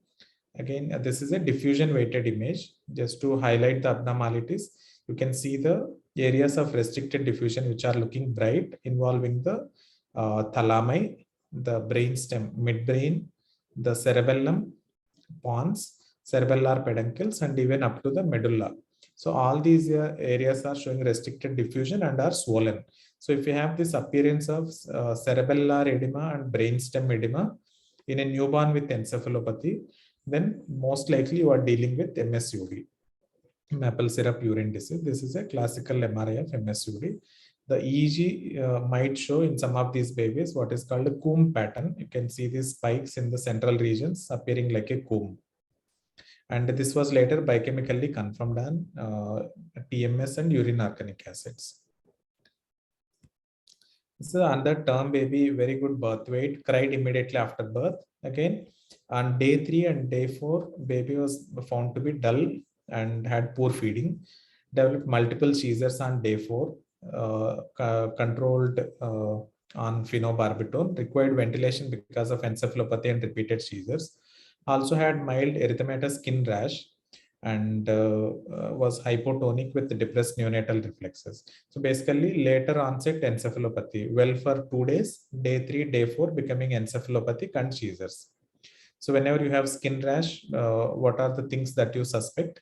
Again, this is a diffusion weighted image. Just to highlight the abnormalities, you can see the areas of restricted diffusion which are looking bright, involving the thalami, the brainstem, midbrain, the cerebellum, pons, cerebellar peduncles, and even up to the medulla. So all these areas are showing restricted diffusion and are swollen. So if you have this appearance of cerebellar edema and brainstem edema in a newborn with encephalopathy, then most likely you are dealing with MSUD, maple syrup urine disease. This is a classical MRI of MSUD. The EEG might show in some of these babies what is called a comb pattern. You can see these spikes in the central regions appearing like a comb. And this was later biochemically confirmed on TMS and urine organic acids. This is another term baby, very good birth weight, cried immediately after birth. Again, on day 3 and day 4, baby was found to be dull and had poor feeding, developed multiple seizures on day 4, controlled on phenobarbital, required ventilation because of encephalopathy and repeated seizures. Also had mild erythematous skin rash, and was hypotonic with depressed neonatal reflexes. So basically later onset encephalopathy, well for 2 days, day 3, day 4 becoming encephalopathic and seizures. So whenever you have skin rash, what are the things that you suspect?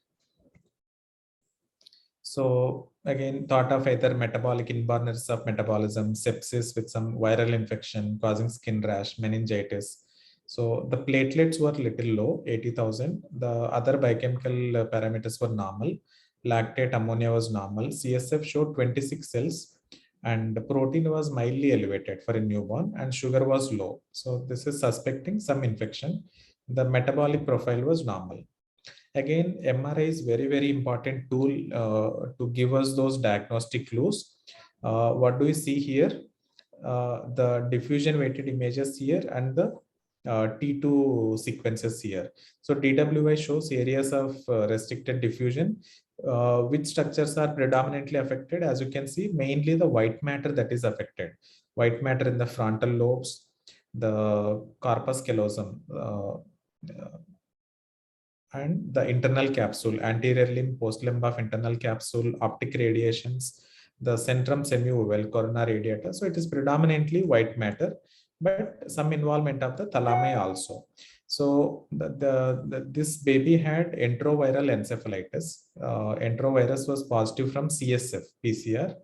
So again, thought of either metabolic inborn errors of metabolism, sepsis with some viral infection causing skin rash, meningitis. So the platelets were little low, 80,000. The other biochemical parameters were normal. Lactate ammonia was normal. CSF showed 26 cells, and the protein was mildly elevated for a newborn, and sugar was low. So this is suspecting some infection. The metabolic profile was normal. Again, MRI is very important tool to give us those diagnostic clues. What do we see here? The diffusion weighted images here and the T2 sequences here. So DWI shows areas of restricted diffusion. Which structures are predominantly affected? As you can see, mainly the white matter that is affected. White matter in the frontal lobes, the corpus callosum, and the internal capsule, anterior limb, post limb of internal capsule, optic radiations, the centrum semioval, corona radiata. So it is predominantly white matter, but some involvement of the thalami also. So this baby had enteroviral encephalitis. Enterovirus was positive from CSF PCR,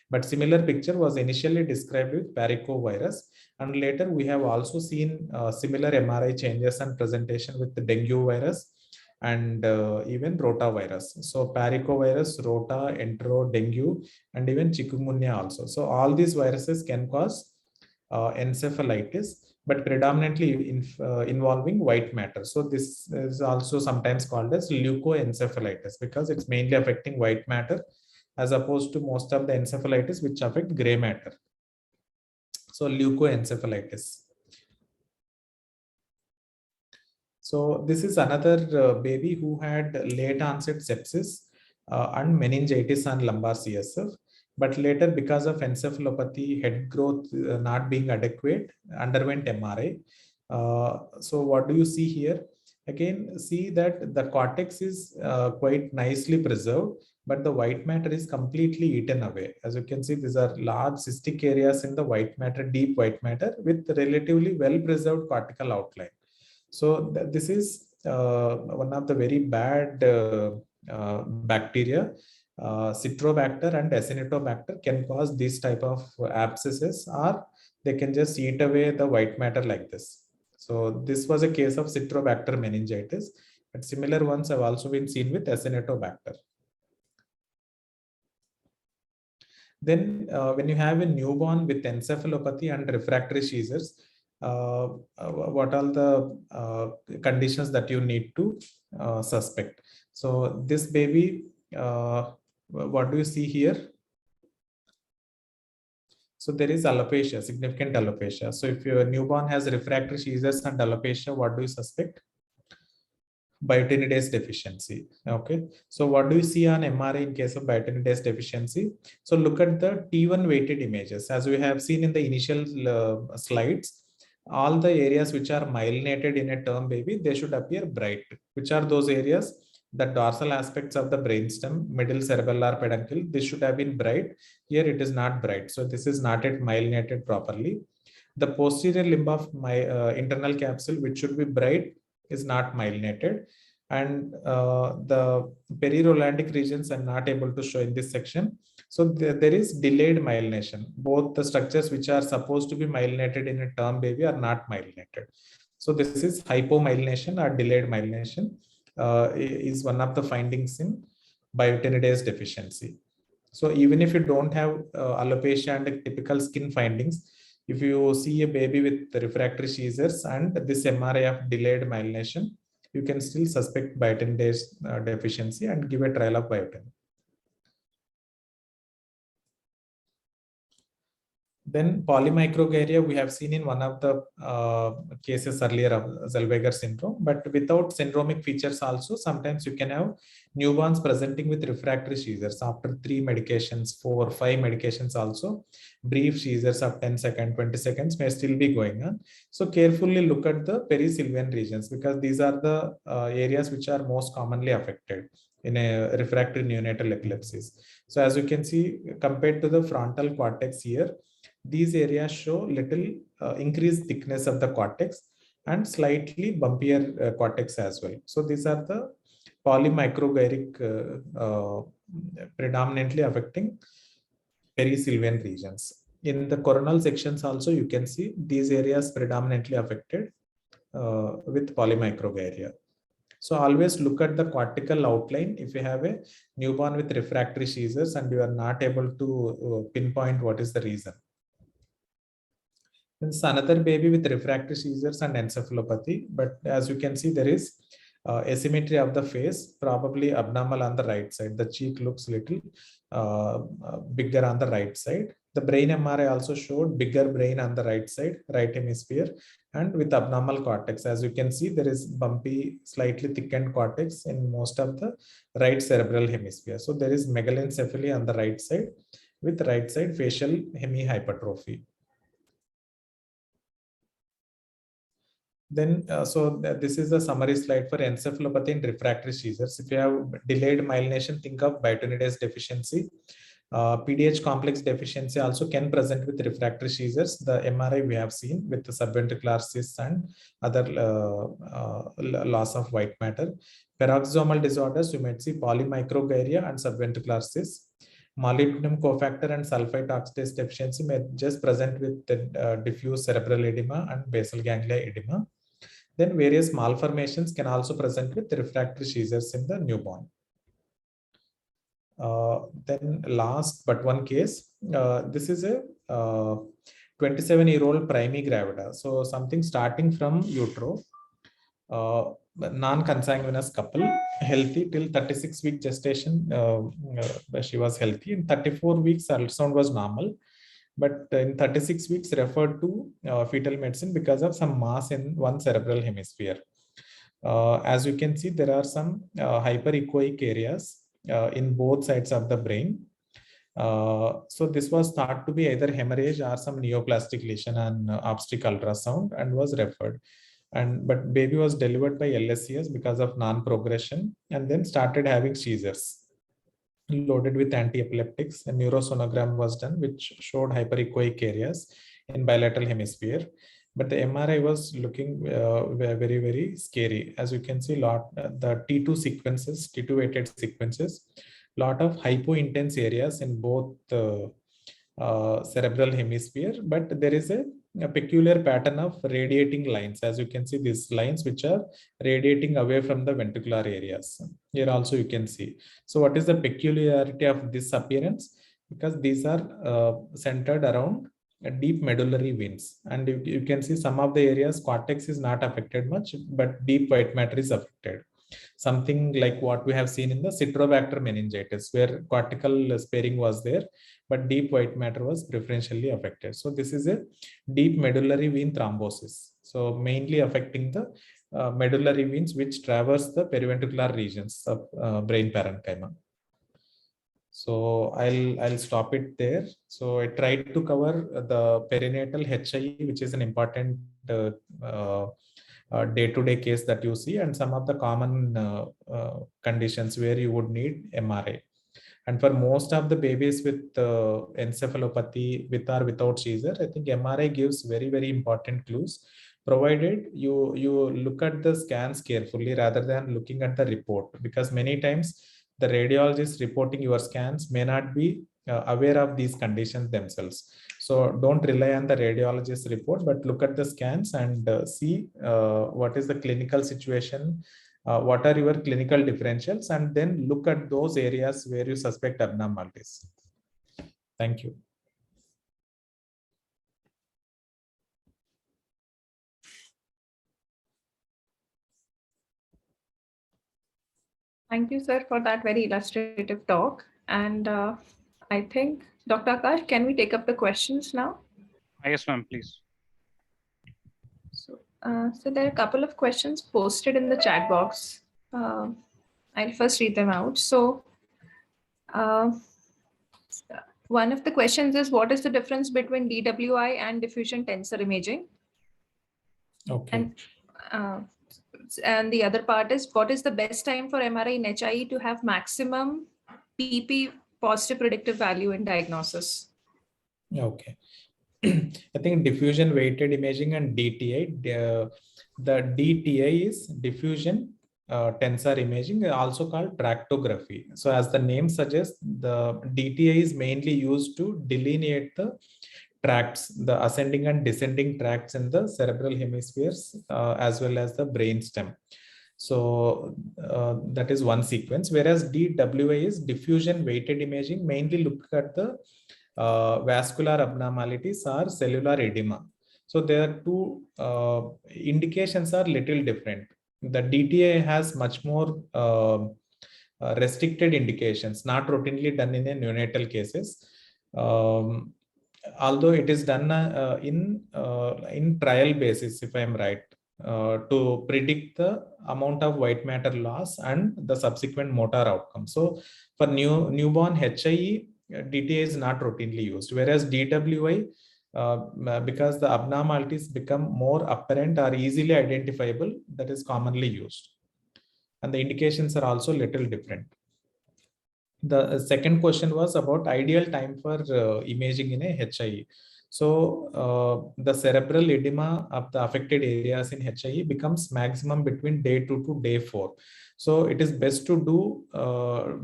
but similar picture was initially described with pericovirus, and later we have also seen similar MRI changes and presentation with the dengue virus and even rotavirus. So pericovirus, rota, entero, dengue, and even chikungunya also. So all these viruses can cause encephalitis, but predominantly involving white matter. So this is also sometimes called as leukoencephalitis because it's mainly affecting white matter as opposed to most of the encephalitis which affect gray matter. So leukoencephalitis. So this is another baby who had late onset sepsis and meningitis and lumbar CSF. But later, because of encephalopathy, head growth not being adequate, underwent MRI. So what do you see here? Again, see that the cortex is quite nicely preserved, but the white matter is completely eaten away. As you can see, these are large cystic areas in the white matter, deep white matter with relatively well preserved cortical outline. So this is one of the very bad bacteria. Citrobacter and Acinetobacter can cause these type of abscesses, or they can just eat away the white matter like this. So this was a case of Citrobacter meningitis, but similar ones have also been seen with Acinetobacter. Then when you have a newborn with encephalopathy and refractory seizures, what are the conditions that you need to suspect? So this baby, what do you see here? So there is alopecia, significant alopecia. So if your newborn has refractory seizures and alopecia, what do you suspect? Biotinidase deficiency. Okay. So what do you see on MRI in case of biotinidase deficiency? So look at the T1 weighted images. As we have seen in the initial slides, all the areas which are myelinated in a term baby, they should appear bright. Which are those areas? The dorsal aspects of the brainstem, middle cerebellar peduncle, this should have been bright. Here it is not bright. So this is not yet myelinated properly. The posterior limb of my internal capsule, which should be bright, is not myelinated, and the perirolandic regions are not able to show in this section. So there is delayed myelination. Both the structures which are supposed to be myelinated in a term baby are not myelinated. So this is hypomyelination or delayed myelination, is one of the findings in biotinidase deficiency. So even if you don't have alopecia and typical skin findings, if you see a baby with refractory seizures and this MRI of delayed myelination, you can still suspect biotinidase deficiency and give a trial of biotin. Then polymicrogyria we have seen in one of the cases earlier of Zellweger syndrome, but without syndromic features also, sometimes you can have newborns presenting with refractory seizures after 3 medications, 4, 5 medications also. Brief seizures of 10 seconds, 20 seconds may still be going on. So carefully look at the perisylvian regions, because these are the areas which are most commonly affected in a refractory neonatal epilepsies. So as you can see, compared to the frontal cortex here, these areas show little increased thickness of the cortex and slightly bumpier cortex as well. So these are the polymicrogyric predominantly affecting perisylvian regions. In the coronal sections also, you can see these areas predominantly affected with polymicrogyria. So always look at the cortical outline. If you have a newborn with refractory seizures and you are not able to pinpoint what is the reason. It's another baby with refractory seizures and encephalopathy, but as you can see, there is asymmetry of the face, probably abnormal on the right side. The cheek looks little bigger on the right side. The brain MRI also showed bigger brain on the right side, right hemisphere, and with abnormal cortex. As you can see, there is bumpy, slightly thickened cortex in most of the right cerebral hemisphere. So there is megalencephaly on the right side with right side facial hemihypertrophy. Then, this is the summary slide for encephalopathy and refractory seizures. If you have delayed myelination, think of biotinidase deficiency. PDH complex deficiency also can present with refractory seizures. The MRI we have seen with the subventricular cysts and other loss of white matter. Peroxisomal disorders, you might see polymicrogyria and subventricular cysts. Molybdenum cofactor and sulfite oxidase deficiency may just present with the, diffuse cerebral edema and basal ganglia edema. Then various malformations can also present with refractory seizures in the newborn. Then last but one case, this is a 27-year-old primigravida. So something starting from utero, non-consanguineous couple, healthy till 36-week gestation. She was healthy. In 34 weeks, ultrasound was normal. But in 36 weeks referred to fetal medicine because of some mass in one cerebral hemisphere. As you can see, there are some hyperechoic areas in both sides of the brain. So this was thought to be either hemorrhage or some neoplastic lesion on obstetric ultrasound and was referred. But baby was delivered by LSCS because of non-progression and then started having seizures. Loaded with anti-epileptics. A neurosonogram was done, which showed hyperechoic areas in bilateral hemisphere. But the MRI was looking very, very scary. As you can see, the T2 sequences, T2 weighted sequences, lot of hypointense areas in both the cerebral hemisphere, but there is a peculiar pattern of radiating lines. As you can see, these lines which are radiating away from the ventricular areas. Here also you can see. So what is the peculiarity of this appearance? because these are centered around deep medullary veins. And you can see some of the areas cortex is not affected much, but deep white matter is affected. Something like what we have seen in the Citrobacter meningitis, where cortical sparing was there, but deep white matter was preferentially affected. So this is a deep medullary vein thrombosis. So mainly affecting the medullary veins which traverse the periventricular regions of brain parenchyma. So I'll stop it there. So I tried to cover the perinatal HIE, which is an important day-to-day case that you see, and some of the common conditions where you would need MRI. And for most of the babies with encephalopathy, with or without seizure, I think MRI gives very, very important clues, provided you look at the scans carefully rather than looking at the report, because many times the radiologist reporting your scans may not be aware of these conditions themselves. So don't rely on the radiologist report, but look at the scans and see what is the clinical situation, what are your clinical differentials, and then look at those areas where you suspect abnormalities. Thank you. Thank you, sir, for that very illustrative talk. And I think, Dr. Akash, can we take up the questions now? Yes, ma'am, please. So there are a couple of questions posted in the chat box. I'll first read them out. So one of the questions is, what is the difference between DWI and diffusion tensor imaging? Okay. And the other part is, what is the best time for MRI in HIE to have maximum PP positive predictive value in diagnosis? Okay. I think diffusion weighted imaging and DTI. The DTI is diffusion tensor imaging, also called tractography. So as the name suggests, the DTI is mainly used to delineate the tracts, the ascending and descending tracts in the cerebral hemispheres, as well as the brain stem. So that is one sequence, whereas DWI is diffusion weighted imaging, mainly look at the vascular abnormalities or cellular edema. So there are two indications are little different. The DTA has much more restricted indications, not routinely done in a neonatal cases. Although it is done in trial basis, if I am right, to predict the amount of white matter loss and the subsequent motor outcome. So for newborn HIE, DTA is not routinely used, whereas DWI, because the abnormalities become more apparent or easily identifiable, that is commonly used. And the indications are also little different. The second question was about ideal time for imaging in a HIE. So the cerebral edema of the affected areas in HIE becomes maximum between day 2 to day 4. So it is best to do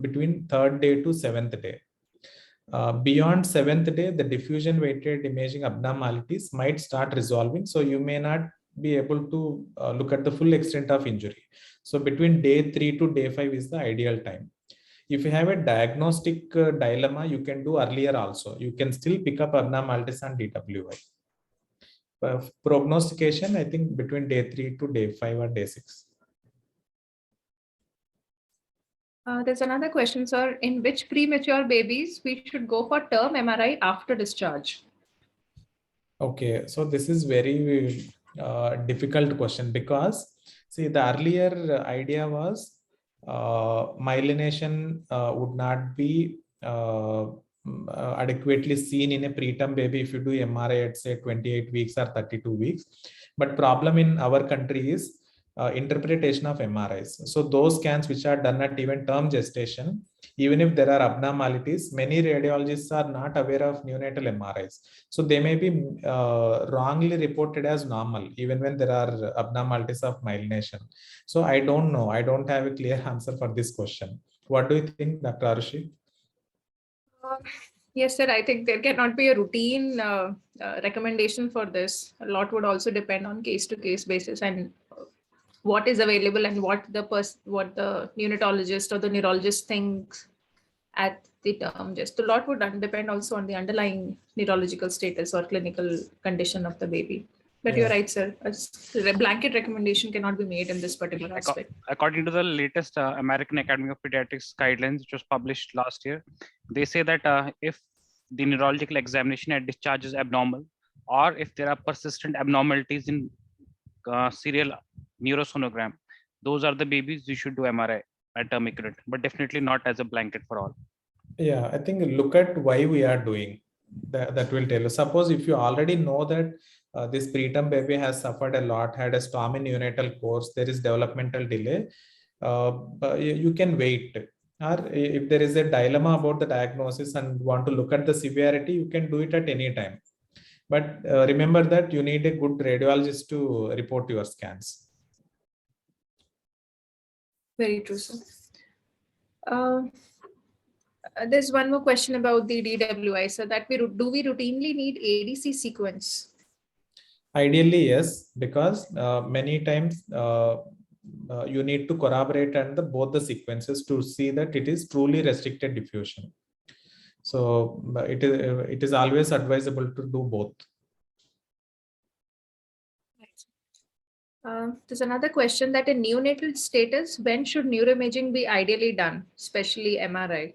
between 3rd day to 7th day. Beyond 7th day, the diffusion weighted imaging abnormalities might start resolving. So you may not be able to look at the full extent of injury. So between day 3 to day 5 is the ideal time. If you have a diagnostic dilemma, you can do earlier also. You can still pick up abnormalities on DWI. Prognostication, I think between day 3 to day 5 or day 6. There's another question, sir. In which premature babies we should go for term MRI after discharge? Okay, so this is very difficult question, because see, the earlier idea was myelination would not be adequately seen in a preterm baby if you do MRI at say 28 weeks or 32 weeks. But problem in our country is interpretation of MRIs. So those scans which are done at even term gestation, even if there are abnormalities, many radiologists are not aware of neonatal MRIs. So they may be wrongly reported as normal, even when there are abnormalities of myelination. So I don't know. I don't have a clear answer for this question. What do you think, Dr. Arushi? Yes, sir. I think there cannot be a routine recommendation for this. A lot would also depend on case-to-case basis and what is available and what the neonatologist or the neurologist thinks at the term. Just a lot would depend also on the underlying neurological status or clinical condition of the baby. But you're right, sir. A blanket recommendation cannot be made in this particular aspect. According to the latest American Academy of Pediatrics guidelines, which was published last year, they say that if the neurological examination at discharge is abnormal, or if there are persistent abnormalities in serial neurosonogram, those are the babies you should do MRI at term accurate, but definitely not as a blanket for all. Yeah, I think look at why we are doing that will tell you. Suppose if you already know that this preterm baby has suffered a lot, had a stormy neonatal course, there is developmental delay, you can wait. Or if there is a dilemma about the diagnosis and want to look at the severity, you can do it at any time. But remember that you need a good radiologist to report your scans. Very true, sir. There's one more question about the DWI, so that do we routinely need ADC sequence? Ideally, yes, because many times you need to corroborate and both the sequences to see that it is truly restricted diffusion. So it is always advisable to do both. There's another question that in neonatal status, when should neuroimaging be ideally done, especially MRI?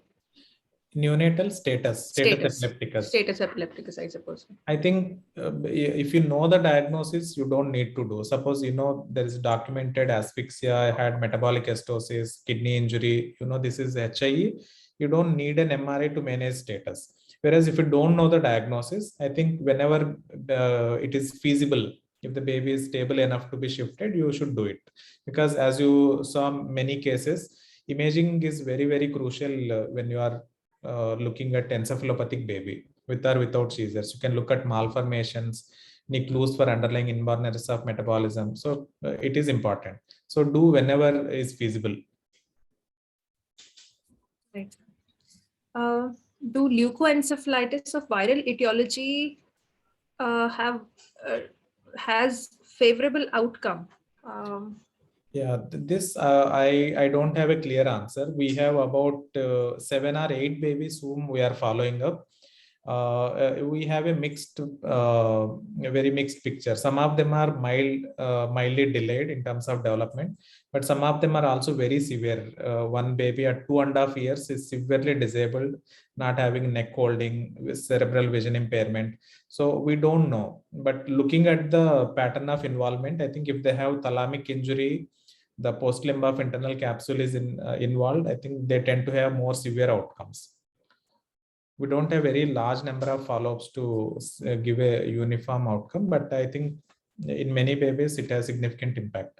Neonatal status epilepticus. Status epilepticus, I suppose. I think if you know the diagnosis, you don't need to do. Suppose you know there is documented asphyxia, I had metabolic acidosis, kidney injury, you know this is HIE, you don't need an MRI to manage status. Whereas if you don't know the diagnosis, I think whenever it is feasible, if the baby is stable enough to be shifted, you should do it. Because as you saw many cases, imaging is very, very crucial when you are looking at encephalopathic baby with or without seizures. You can look at malformations, need clues for underlying inborn errors of metabolism. So it is important. So do whenever is feasible. Right. Do leukoencephalitis of viral etiology has favorable outcome? Yeah, this I don't have a clear answer. We have about 7 or 8 babies whom we are following up. We have a very mixed picture. Some of them are mildly delayed in terms of development, but some of them are also very severe. One baby at 2.5 years is severely disabled, not having neck holding, with cerebral vision impairment. So we don't know. But looking at the pattern of involvement, I think if they have thalamic injury, the post limb of internal capsule is involved, I think they tend to have more severe outcomes. We don't have very large number of follow-ups to give a uniform outcome, but I think in many babies it has significant impact.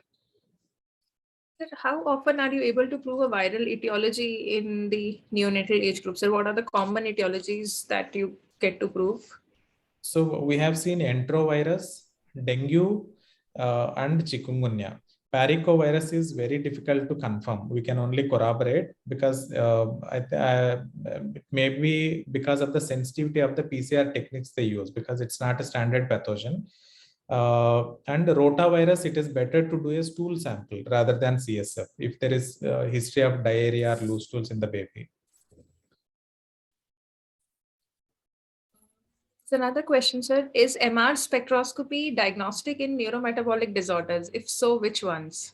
How often are you able to prove a viral etiology in the neonatal age group? So what are the common etiologies that you get to prove? So we have seen enterovirus, dengue, and chikungunya. Pericovirus is very difficult to confirm. We can only corroborate because it may be because of the sensitivity of the PCR techniques they use, because it's not a standard pathogen. And rotavirus, it is better to do a stool sample rather than CSF if there is a history of diarrhea or loose stools in the baby. So another question, sir, is MR spectroscopy diagnostic in neurometabolic disorders? If so, which ones?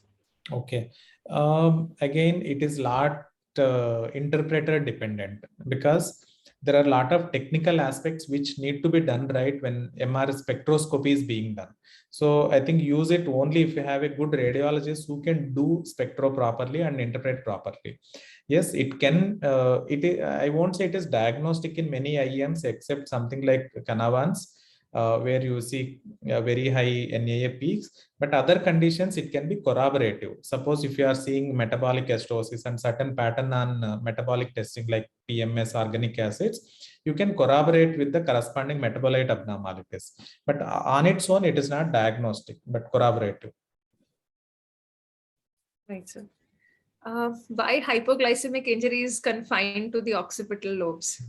Okay. Again, it is lot interpreter dependent, because there are a lot of technical aspects which need to be done right when MR spectroscopy is being done. So I think use it only if you have a good radiologist who can do spectro properly and interpret properly. Yes, it can. I won't say it is diagnostic in many IEMs except something like Canavans, where you see very high NAA peaks. But other conditions, it can be corroborative. Suppose if you are seeing metabolic acidosis and certain pattern on metabolic testing like PMS, organic acids, you can corroborate with the corresponding metabolite abnormalities. But on its own, it is not diagnostic, but corroborative. Right, sir. Why hypoglycemic injury is confined to the occipital lobes?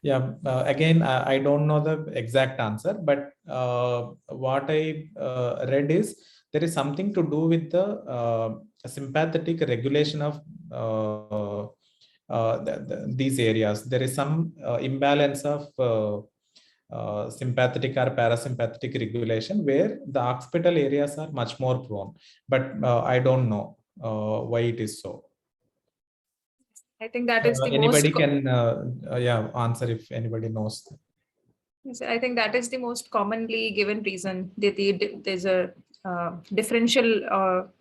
Yeah, again, I don't know the exact answer, but what I read is there is something to do with the sympathetic regulation of these areas. There is some imbalance of sympathetic or parasympathetic regulation where the occipital areas are much more prone, but I don't know why it is so. I think that is the Anybody most can answer if anybody knows. Yes, I think that is the most commonly given reason that there's a differential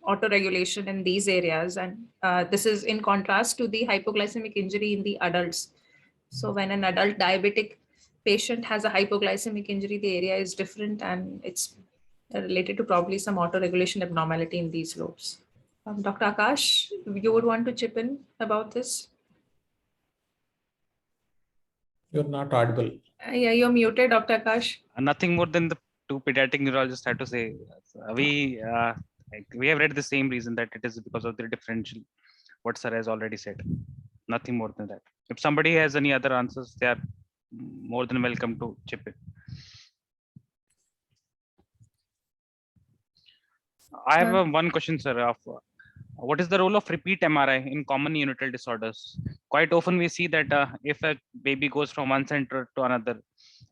autoregulation in these areas. And this is in contrast to the hypoglycemic injury in the adults. So when an adult diabetic patient has a hypoglycemic injury, the area is different and it's related to probably some autoregulation abnormality in these lobes. Dr. Akash, you would want to chip in about this? You're not audible. Yeah, you're muted, Dr. Akash. Nothing more than the two pediatric neurologists had to say. We have read the same reason, that it is because of the differential, what sir has already said. Nothing more than that. If somebody has any other answers, they are more than welcome to chip in. I have one question, sir. Of what is the role of repeat MRI in common neonatal disorders? Quite often we see that if a baby goes from one center to another,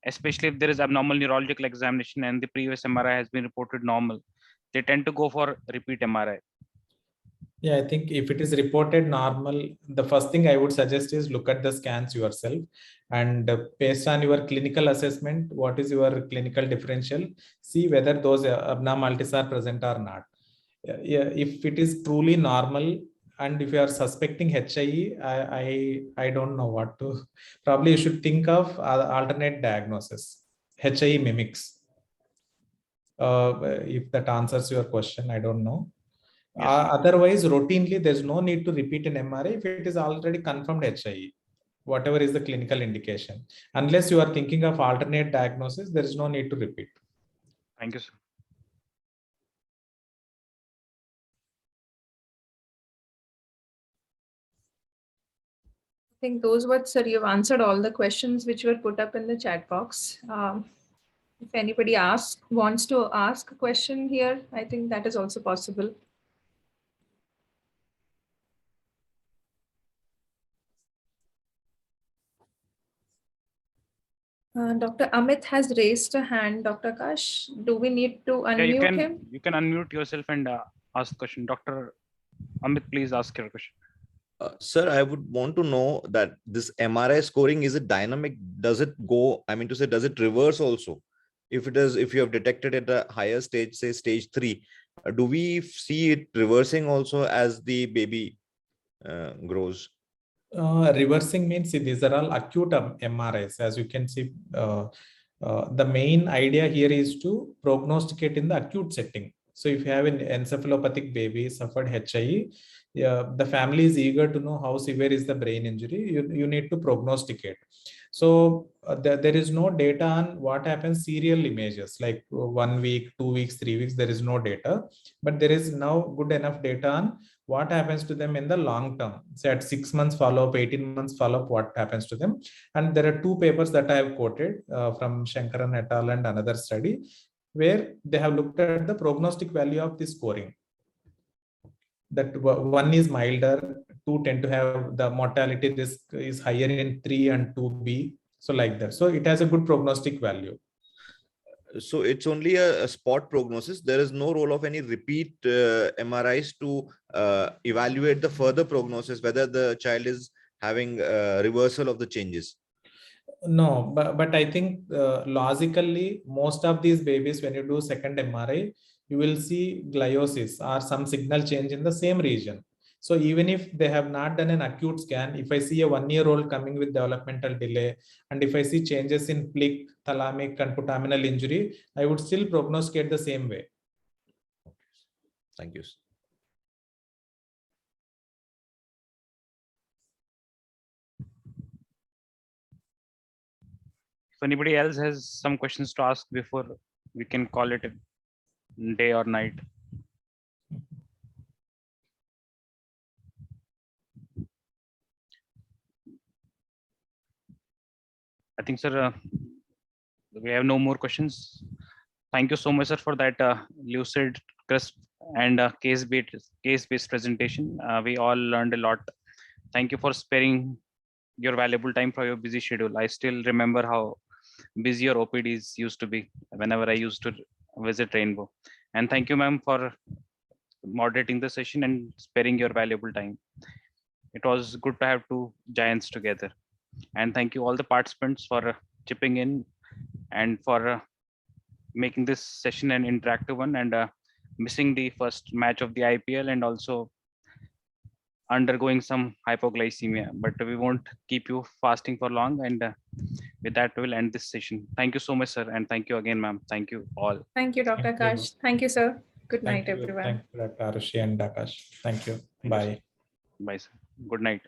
especially if there is abnormal neurological examination and the previous MRI has been reported normal, they tend to go for repeat MRI. Yeah, I think if it is reported normal, the first thing I would suggest is look at the scans yourself, and based on your clinical assessment, what is your clinical differential, see whether those abnormalities are present or not. Yeah, if it is truly normal and if you are suspecting HIE, I don't know what to. Probably you should think of alternate diagnosis. HIE mimics. If that answers your question, I don't know. Yes. Otherwise, routinely, there's no need to repeat an MRI if it is already confirmed HIE, whatever is the clinical indication. Unless you are thinking of alternate diagnosis, there is no need to repeat. Thank you, sir. I think those were, sir, you've answered all the questions which were put up in the chat box. If anybody wants to ask a question here, I think that is also possible. Dr. Amit has raised a hand. Dr. Akash, do we need to unmute him? You can unmute yourself and ask the question. Dr. Amit, please ask your question. Sir, I would want to know that this MRI scoring, is it dynamic? Does it go, I mean to say, does it reverse also? If it is, if you have detected at a higher stage, say stage 3, do we see it reversing also as the baby grows? Reversing means these are all acute MRIs. As you can see, the main idea here is to prognosticate in the acute setting. So if you have an encephalopathic baby suffered HIE, the family is eager to know how severe is the brain injury. You need to prognosticate. So there is no data on what happens serial images like 1 week, 2 weeks, 3 weeks. There is no data, but there is now good enough data on what happens to them in the long term. Say at 6 months follow-up, 18 months follow-up, what happens to them. And there are 2 papers that I have quoted from Shankaran et al. And another study where they have looked at the prognostic value of the scoring. That one is milder, 2 tend to have the mortality risk is higher in 3 and 2B. So like that. So it has a good prognostic value. So it's only a spot prognosis. There is no role of any repeat MRIs to evaluate the further prognosis, whether the child is having reversal of the changes. No, but I think logically, most of these babies, when you do second MRI, you will see gliosis or some signal change in the same region. So even if they have not done an acute scan, if I see a 1-year-old coming with developmental delay, and if I see changes in plic, thalamic, and putaminal injury, I would still prognosticate the same way. Thank you. If anybody else has some questions to ask before we can call it a day or night. I think, sir, we have no more questions. Thank you so much, sir, for that lucid, crisp, and case-based presentation. We all learned a lot thank you for sparing your valuable time for your busy schedule. I still remember how busy your OPDs used to be whenever I used to visit Rainbow. And thank you, ma'am, for moderating the session and sparing your valuable time. It was good to have two giants together. And thank you all the participants for chipping in and for making this session an interactive one, and missing the first match of the IPL and also undergoing some hypoglycemia, but we won't keep you fasting for long. And with that, we'll end this session. Thank you so much, sir. And thank you again, ma'am. Thank you all. Thank you, Dr. Thank you. Akash. Thank you, sir. Good night, Thank you, everyone. Dr. Arushi and Akash. Thank you. Thank you, Bye. Bye, sir. Good night.